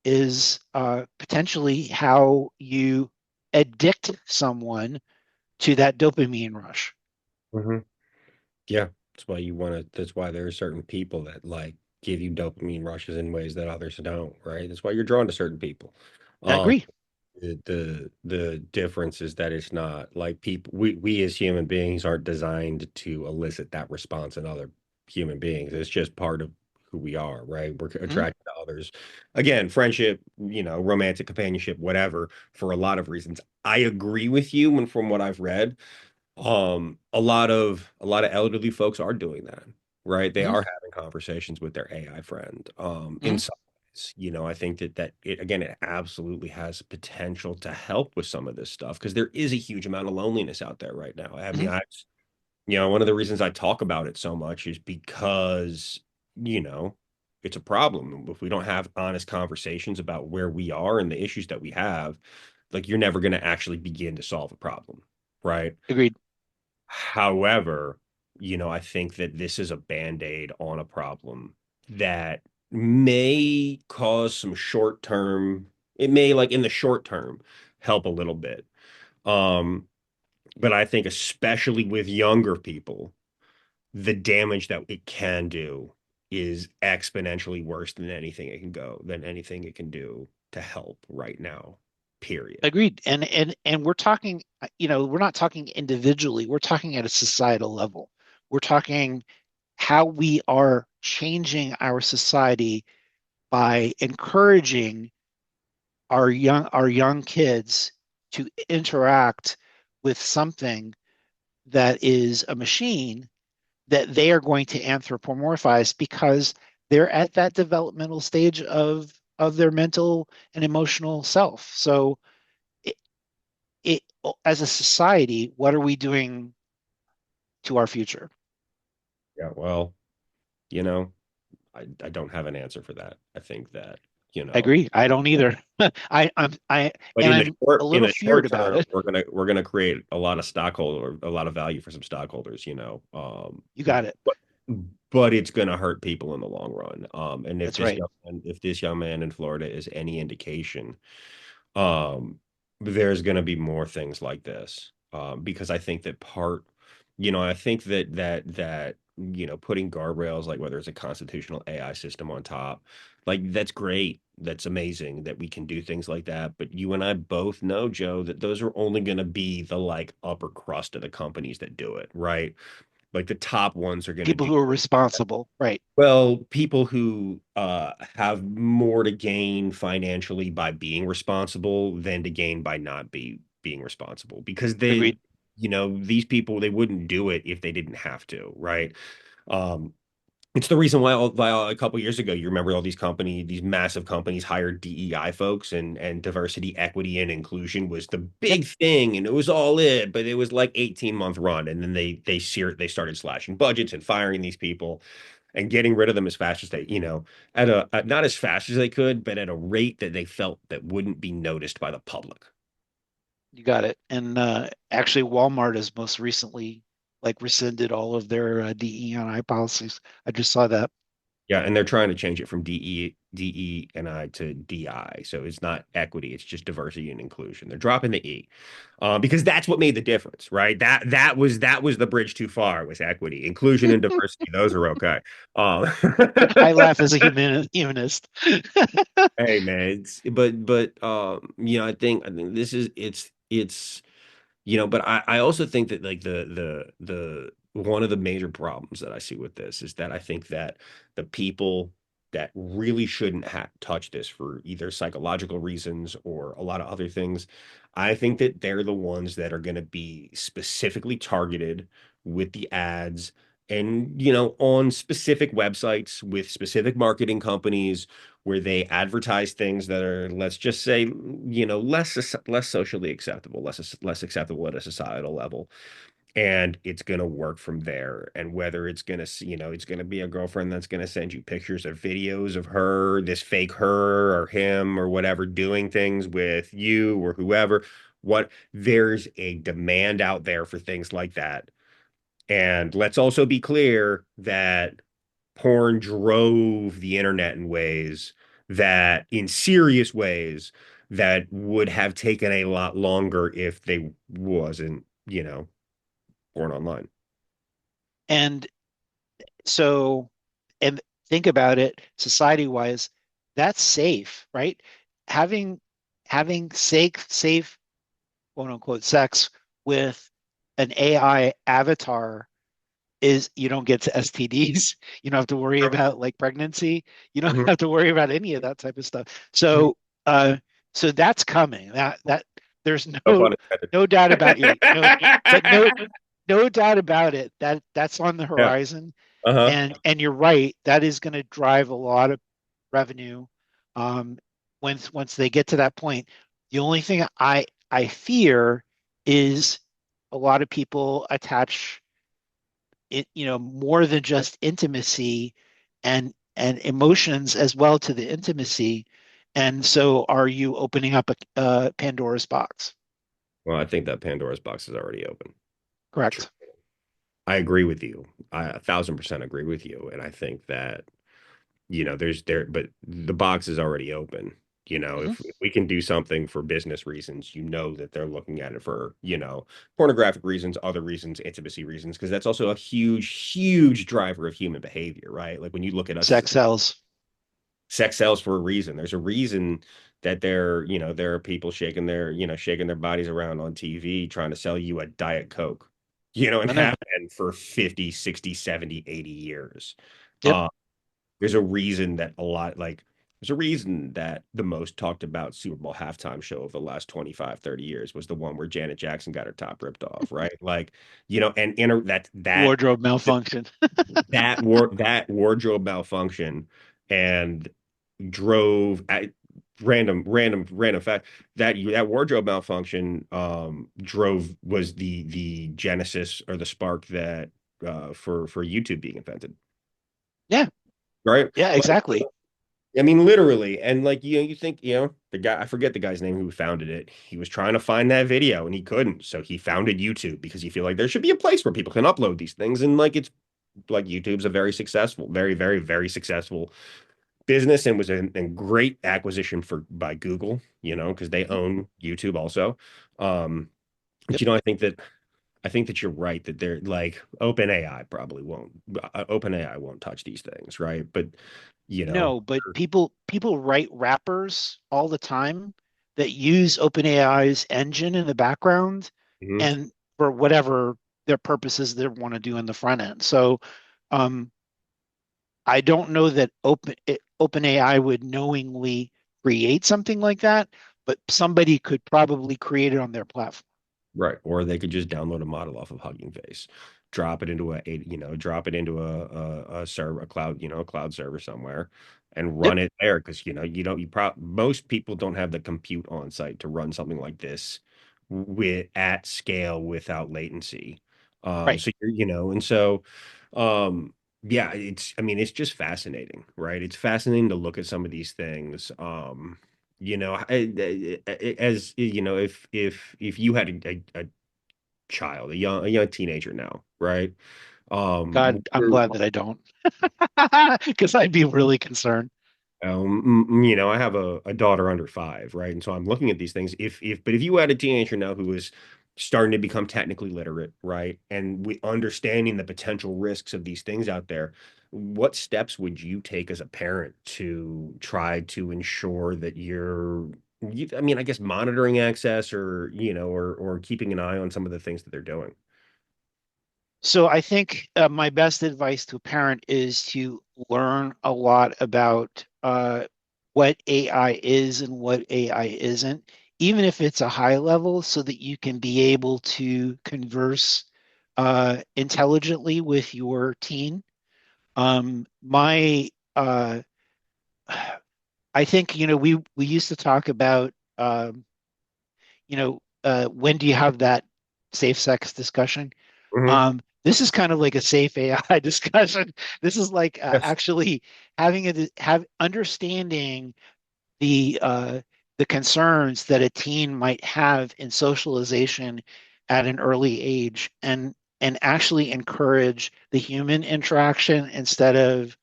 is potentially how you addict someone to that dopamine rush. Hmm. Yeah. That's why there are certain people that like give you dopamine rushes in ways that others don't, right? That's why you're drawn to certain people. I Um, agree. the difference is that it's not like people we as human beings aren't designed to elicit that response in other human beings. It's just part of who we are, right? We're Mhm. attracted to others. Again, friendship, romantic companionship, whatever, for a lot of reasons. I agree with you when from what I've read. A lot of elderly folks are doing that, right? They Mhm. are having conversations with their AI friend. In Mhm. some ways, I think that it again, it absolutely has potential to help with some of this stuff because there is a huge amount of loneliness out there right now. I mean, Mhm. one of the reasons I talk about it so much is because, you know, it's a problem. If we don't have honest conversations about where we are and the issues that we have, like you're never going to actually begin to solve a problem, right? Agreed. However, I think that this is a band-aid on a problem that may cause some it may like in the short term help a little bit. Um, but I think especially with younger people, the damage that it can do is exponentially worse than anything it can do to help right now. period. Agreed. And we're talking, we're not talking individually. We're talking at a societal level. We're talking how we are changing our society by encouraging our young kids to interact with something that is a machine that they are going to anthropomorphize because they're at that developmental stage of their mental and emotional self. So it, it as a society, what are we doing to our future? Yeah, well, you know, I don't have an answer for that. I think that, you I know, agree. I don't either. but I'm a in little the feared short about term, it. we're gonna create a lot of stockholder, a lot of value for some stockholders, You got it. but but it's gonna hurt people in the long run. And That's right. if this young man in Florida is any indication, um, there's going to be more things like this. Because I think that I think that putting guardrails, like whether it's a constitutional AI system on top, like that's great. That's amazing that we can do things like that. But you and I both know, Joe, that those are only going to be the like upper crust of the companies that do it, right? Like the top ones are going to People do who are responsible. Right. well, people who have more to gain financially by being responsible than to gain by not being responsible, because Agreed. these people, they wouldn't do it if they didn't have to, right? Um, it's the reason why a couple years ago, you remember all these massive companies hired DEI folks, and diversity, equity, and inclusion was the Yep. big thing, and it was all it, but it was like 18-month run, and then they started slashing budgets and firing these people and getting rid of them as fast as not as fast as they could, but at a rate that they felt that wouldn't be noticed by the public. You got it. And actually, Walmart has most recently like rescinded all of their DE&I policies. I just saw that. Yeah, and they're trying to change it from DE and I to DI. So it's not equity, it's just diversity and inclusion. They're dropping the E. Because that's what made the difference, right? That was the bridge too far, was equity. Inclusion and diversity, those are okay. Um, I laugh as a humanist. hey man, I think this is it's but I also think that like the one of the major problems that I see with this is that I think that the people that really shouldn't have touch this for either psychological reasons or a lot of other things, I think that they're the ones that are going to be specifically targeted with the ads, and on specific websites with specific marketing companies where they advertise things that are, let's just say, less socially acceptable, less acceptable at a societal level, and it's going to work from there. And whether it's going to be a girlfriend that's going to send you pictures or videos of her, this fake her or him or whatever, doing things with you or whoever, there's a demand out there for things like that. And let's also be clear that porn drove the internet in serious ways that would have taken a lot longer if they wasn't, born online. And so, and think about it, society-wise, that's safe, right? Having having safe, quote unquote, sex with an AI avatar is you don't get to STDs. You don't have to worry about like pregnancy. You don't Mhm. have to worry about any of that type of stuff. Mhm. Uh, so that's coming. That there's No no pun intended. no doubt about you. No, but no doubt about it. That's on the Yeah. horizon. Uh-huh. And you're right. That is going to drive a lot of revenue. Um, once they get to that point, the only thing I fear is a lot of people attach it, more than just intimacy and emotions as well to the intimacy. And so are you opening up a Pandora's box? Well, I think that Pandora's box is already open. True. Correct. I agree with you. I 1,000% agree with you. And I think that but the box is already open. Mhm. If we can do something for business reasons, that they're looking at it for, pornographic reasons, other reasons, intimacy reasons, because that's also a huge, huge driver of human behavior, right? Like when you look at us, Sex sells. sex sells for a reason. There's a reason that there are people shaking their bodies around on TV trying to sell you a Diet Coke, and I know. have been for 50, 60, 70, 80 years. Yep. There's a reason that there's a reason that the most talked about Super Bowl halftime show of the last 25, 30 years was the one where Janet Jackson got her top ripped off, right? Like, and Wardrobe malfunction. that wardrobe malfunction and drove at random fact that wardrobe malfunction drove was the genesis or the spark that for YouTube being invented, Yeah. right? Yeah, Like, exactly. I mean, literally. And like, you think, the guy, I forget the guy's name who founded it. He was trying to find that video and he couldn't. So he founded YouTube because he feel like there should be a place where people can upload these things. And like, it's like YouTube's a very successful, very, very, very successful business and was a great acquisition by Google, because they Mhm. own YouTube also. Um, but Yep. I think that you're right that they're like OpenAI won't touch these things, right? But you know, No, but people write wrappers all the time that use OpenAI's engine in the background mhm, and for whatever their purposes they want to do in the front end. So um, I don't know that OpenAI would knowingly create something like that, but somebody could probably create it on their platform. right. Or they could just download a model off of Hugging Face, drop it into a server, a cloud server somewhere, and Yep. run it there because most people don't have the compute on site to run something like this with at scale without latency. Right. So and so, yeah, I mean, it's just fascinating, right? It's fascinating to look at some of these things. As if you had a child, a young teenager now, right? God, I'm glad that I don't, because I'd be really concerned. I have a daughter under 5, right? And so I'm looking at these things. But if you had a teenager now who was starting to become technically literate, right? And we understanding the potential risks of these things out there, what steps would you take as a parent to try to ensure that I mean, I guess monitoring access or keeping an eye on some of the things that they're doing. So I think my best advice to a parent is to learn a lot about what AI is and what AI isn't, even if it's a high level, so that you can be able to converse intelligently with your teen. My I think we used to talk about when do you have that safe sex discussion? Hmm. This is kind of like a safe AI discussion. This is like Yes. actually have understanding the concerns that a teen might have in socialization at an early age, and actually encourage the human interaction instead of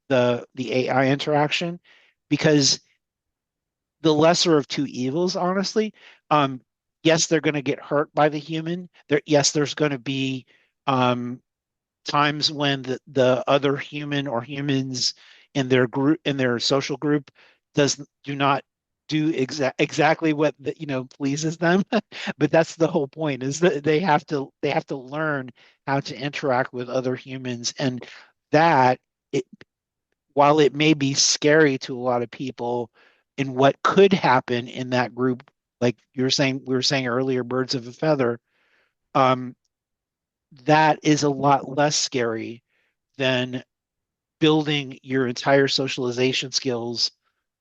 the AI interaction, because the lesser of two evils, honestly. Um, yes, they're going to get hurt by the human. Yes, there's going to be um, times when the other human or humans in their social group do not do exactly what pleases them. But that's the whole point, is that they have to learn how to interact with other humans, and that it while it may be scary to a lot of people in what could happen in that group, like we were saying earlier, birds of a feather, um, that is a lot less scary than building your entire socialization skills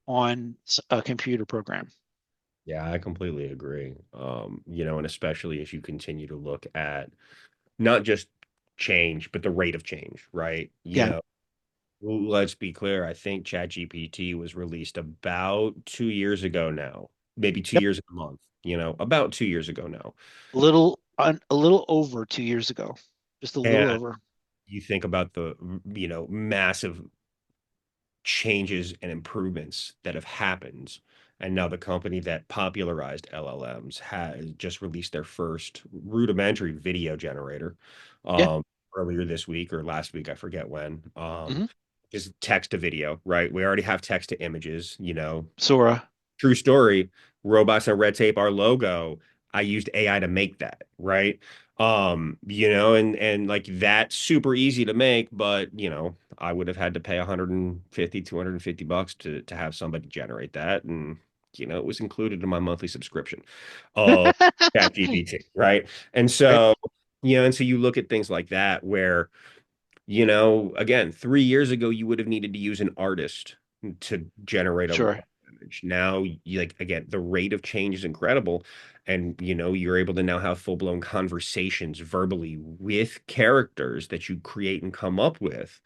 on a computer program. Yeah, I completely agree. And especially as you continue to look at not just change, but the rate of change, right? Yeah. Let's be clear. I think ChatGPT was released about 2 years ago now, maybe two Yep. years and a month, about 2 years ago now. A little over 2 years ago, just a little And over. you think about the, massive changes and improvements that have happened. And now the company that popularized LLMs has just released their first rudimentary video generator Yeah. um, earlier this week or last week, I forget when. Hmm. Is text to video, right? We already have text to images, Sora. true story, robots and red tape, our logo, I used AI to make that, right? And like that's super easy to make, but I would have had to pay 150, $250 to have somebody generate that. And it was included in my monthly subscription of ChatGPT, right? And Right? so, and so you look at things like that where again, 3 years ago, you would have needed to use an artist to generate a Sure. robot image. Now, like again, the rate of change is incredible, and you're able to now have full-blown conversations verbally with characters that you create and come up with.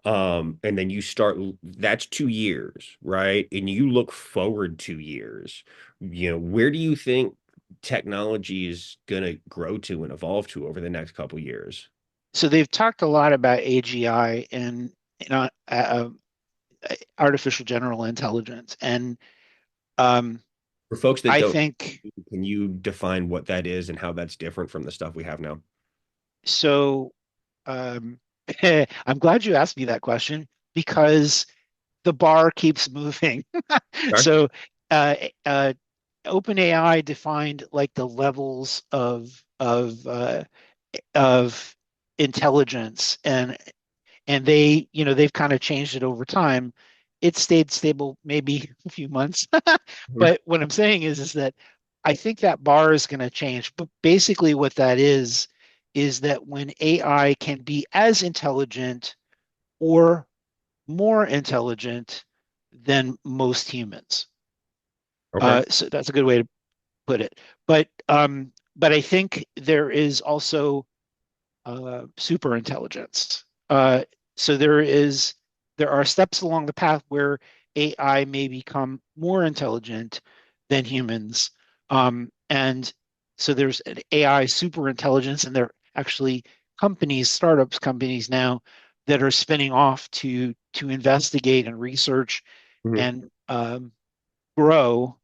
And then you start, that's 2 years, right? And you look forward 2 years. Where do you think technology is gonna grow to and evolve to over the next couple years? So they've talked a lot about AGI and you know, artificial general intelligence, and um, For folks that I don't, think can you define what that is and how that's different from the stuff we have now? so. Um, I'm glad you asked me that question because the bar keeps moving. Okay. So, uh, uh, OpenAI defined like the levels of intelligence, and they've kind of changed it over time. It stayed stable maybe a few months, Mhm. but what I'm saying is that I think that bar is going to change. But basically, what that is that when AI can be as intelligent or more intelligent than most humans. Okay. So that's a good way to put it. But I think there is also super intelligence. So there are steps along the path where AI may become more intelligent than humans. And so there's an AI super intelligence, and there are actually startups companies now that are spinning off to investigate and research Mhm. and grow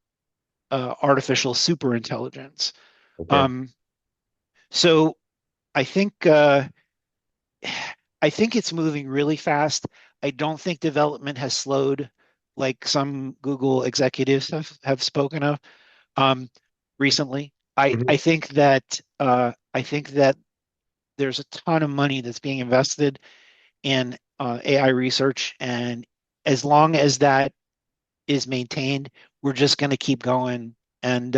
artificial super intelligence. Okay. Um, so I think I think it's moving really fast. I don't think development has slowed like some Google executives have spoken of um, recently. Mhm. I think that there's a ton of money that's being invested in AI research, and as long as that is maintained, we're just going to keep going. And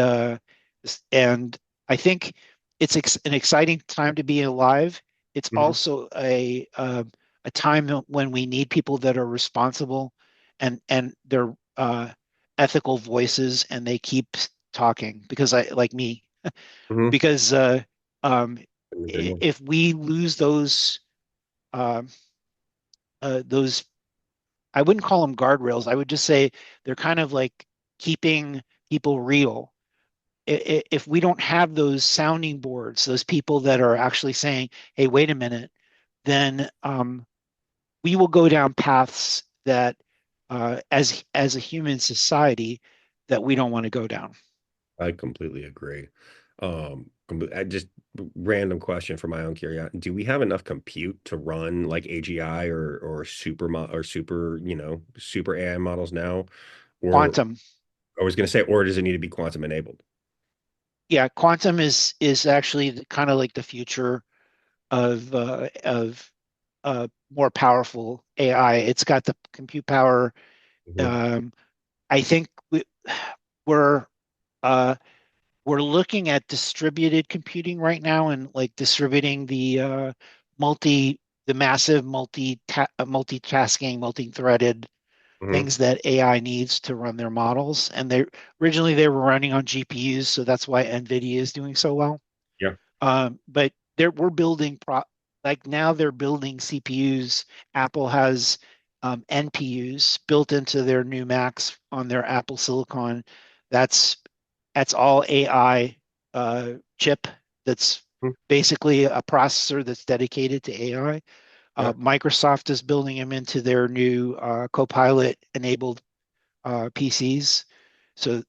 and I think it's an exciting time to be alive. It's Mhm. also a time when we need people that are responsible and they're ethical voices, and they keep talking because I like me Mhm. because um, Couldn't agree more. if we lose uh, those I wouldn't call them guardrails. I would just say they're kind of like keeping people real. If we don't have those sounding boards, those people that are actually saying, "Hey, wait a minute," then we will go down paths that, as a human society, that we don't want to go down. I completely agree. I just random question for my own curiosity. Do we have enough compute to run like AGI or super, super AI models now? Or Quantum, I was going to say, or does it need to be quantum enabled? yeah, quantum is actually kind of like the future of more powerful AI. It's got the compute power. Mhm. Um, I think we're uh, we're looking at distributed computing right now, and like distributing multi the massive multitasking, multi-threaded Mhm. things that AI needs to run their models. And they were running on GPUs, so that's why NVIDIA is doing so well. Yeah. But we're building like now they're building CPUs. Apple has NPUs built into their new Macs on their Apple Silicon. That's that's all AI chip. That's Mhm. basically a processor that's dedicated to AI. Yeah. Microsoft is building them into their new Copilot enabled PCs. So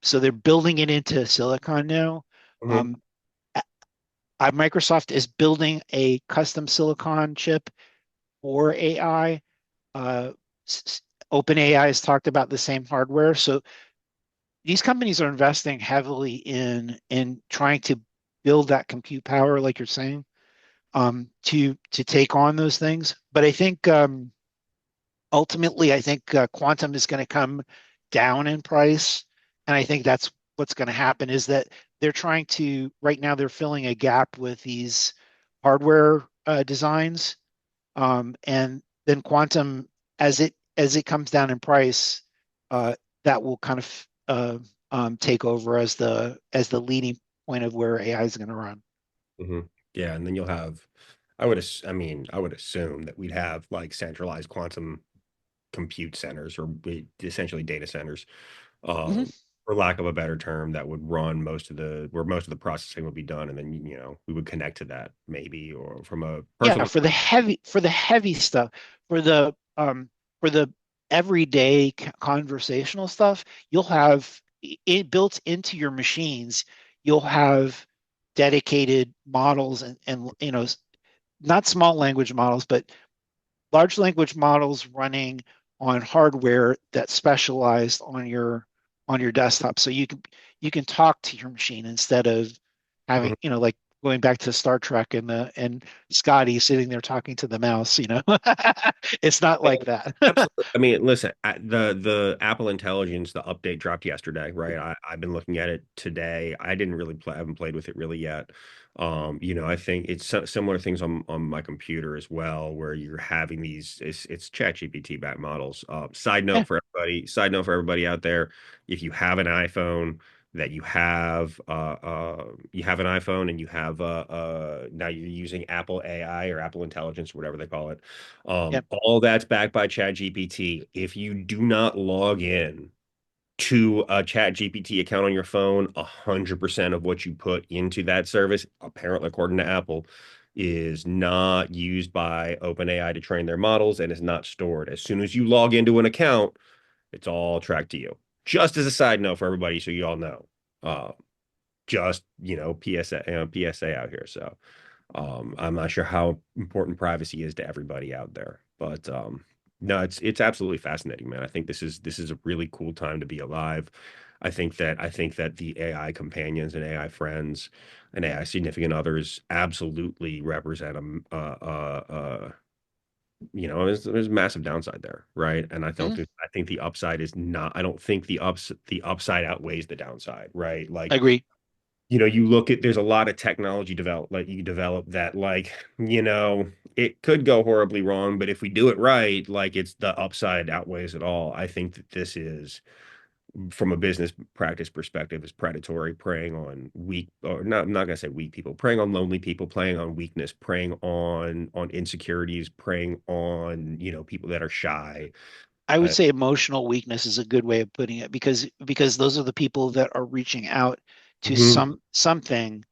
so they're building it into silicon now. Mhm. Um, Microsoft is building a custom silicon chip for AI. Uh, OpenAI has talked about the same hardware. So these companies are investing heavily in trying to build that compute power, like you're saying, to take on those things. But I think ultimately, I think quantum is going to come down in price, and I think that's what's going to happen. Is that they're trying to right now they're filling a gap with these hardware designs, and then quantum as it comes down in price, uh, that will kind of take over as the leading point of where AI is going to run. Hmm. Yeah, and then you'll have, I mean, I would assume that we'd have like centralized quantum compute centers, or essentially data centers, Mhm. um, for lack of a better term, that would run where most of the processing would be done, and then we would connect to that maybe, or from a Yeah, personal. for the heavy stuff, for the um for the everyday conversational stuff, you'll have it built into your machines. You'll have dedicated models and not small language models, but large language models running on hardware that's specialized on your desktop. So you can talk to your machine instead of having, like going back to Star Trek and Scotty sitting there talking to the mouse. It's not Yeah, like that. absolutely. I mean, listen, the Apple Intelligence, the update dropped yesterday, right? I've been looking at it today. I didn't really play, I haven't played with it really yet. I think it's similar things on my computer as well, where you're having it's ChatGPT back models. Yeah, Side note for everybody out there, if you have an iPhone, that you have an iPhone and you have now you're using Apple AI or Apple Intelligence, whatever they call it. yeah. All that's backed by ChatGPT. If you do not log in to a ChatGPT account on your phone, 100% of what you put into that service, apparently according to Apple, is not used by OpenAI to train their models and is not stored. As soon as you log into an account, it's all tracked to you. Just as a side note for everybody, so you all know. Uh, just, PSA out here. So I'm not sure how important privacy is to everybody out there, but no, it's absolutely fascinating, man. I think this is a really cool time to be alive. I think that the AI companions and AI friends and AI significant others absolutely represent there's a massive downside there, right? And Mhm. I think the upside is not. I don't think the upside outweighs the downside, right? I Like, agree. you look at, there's a lot of technology you develop that, like, it could go horribly wrong, but if we do it right, like, it's the upside outweighs it all. I think that this is, from a business practice perspective, is predatory, preying on weak, or not, I'm not gonna say weak people, preying on lonely people, preying on weakness, preying on insecurities, preying on, people that are shy. I would I, say emotional weakness is a good way of putting it because those are the people that are reaching out to Mhm. something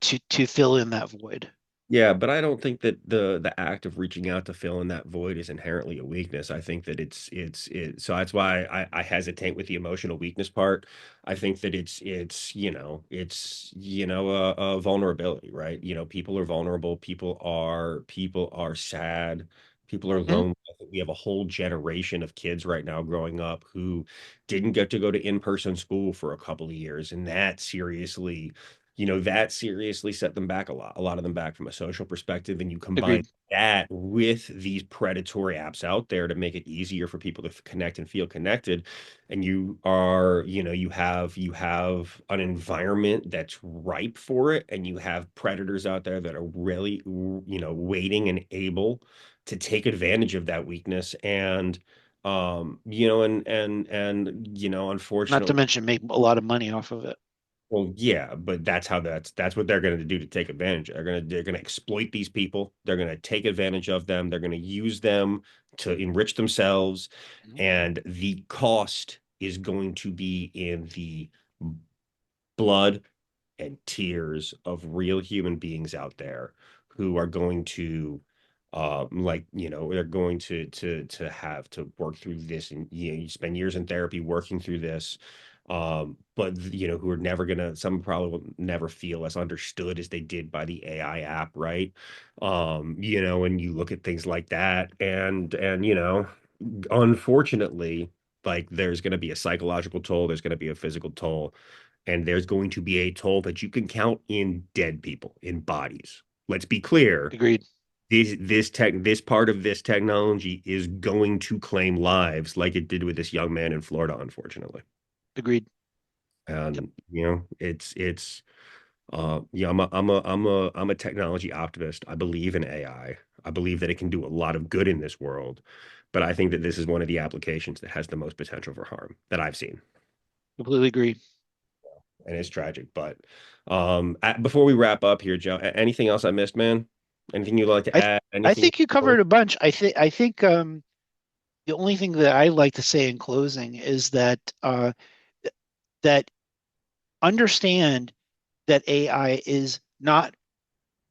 to fill in that void. Yeah, but I don't think that the act of reaching out to fill in that void is inherently a weakness. I think that so that's why I hesitate with the emotional weakness part. I think that it's a vulnerability, right? People are vulnerable, people are sad, people are Mhm. lonely. I think we have a whole generation of kids right now growing up who didn't get to go to in-person school for a couple of years, and that seriously set them back a lot of them back from a social perspective. And you combine Agreed. that with these predatory apps out there to make it easier for people to connect and feel connected. And you have an environment that's ripe for it. And you have predators out there that are really, waiting and able to take advantage of that weakness. And Not to unfortunately, mention make a lot of money off of it. well, yeah, but that's what they're going to do to take advantage. They're going to exploit these people. They're going to take advantage of them. They're going to use them to enrich themselves, Mhm. and the cost is going to be in the blood and tears of real human beings out there who are going to they're going to have to work through this, and you spend years in therapy working through this, but who are never gonna some probably will never feel as understood as they did by the AI app, right? And you look at things like that, and unfortunately, Like there's going to be a psychological toll, there's going to be a physical toll, and there's going to be a toll that you can count in dead people, in bodies. Let's be clear. Agreed. This part of this technology is going to claim lives like it did with this young man in Florida, unfortunately. Agreed. Yep. And I'm a technology optimist. I believe in AI. I believe that it can do a lot of good in this world, but I think that this is one of the applications that has the most potential for harm that I've seen. Completely agree. And it's tragic. But before we wrap up here, Joe, anything else I missed, man? Anything you'd like to I add? I Anything? think you covered a bunch. I think the only thing that I like to say in closing is that understand that AI is not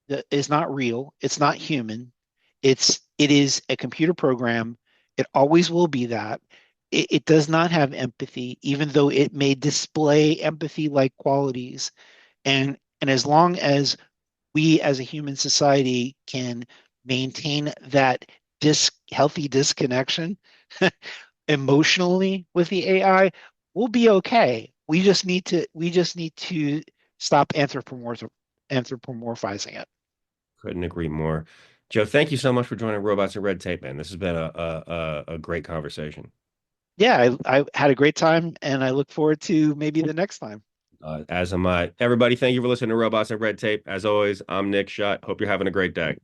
real. It's not human. It is a computer program. It always will be that. It does not have empathy, even though it may display empathy-like qualities. And as long as we as a human society can maintain that healthy disconnection emotionally with the AI, we'll be okay. We just need to stop anthropomorphizing it. Couldn't agree more. Joe, thank you so much for joining Robots and Red Tape, man. This has been a great conversation. Yeah, I had a great time and I look forward to maybe the next time. As am I. Everybody, thank you for listening to Robots and Red Tape. As always, I'm Nick Shutt. Hope you're having a great day.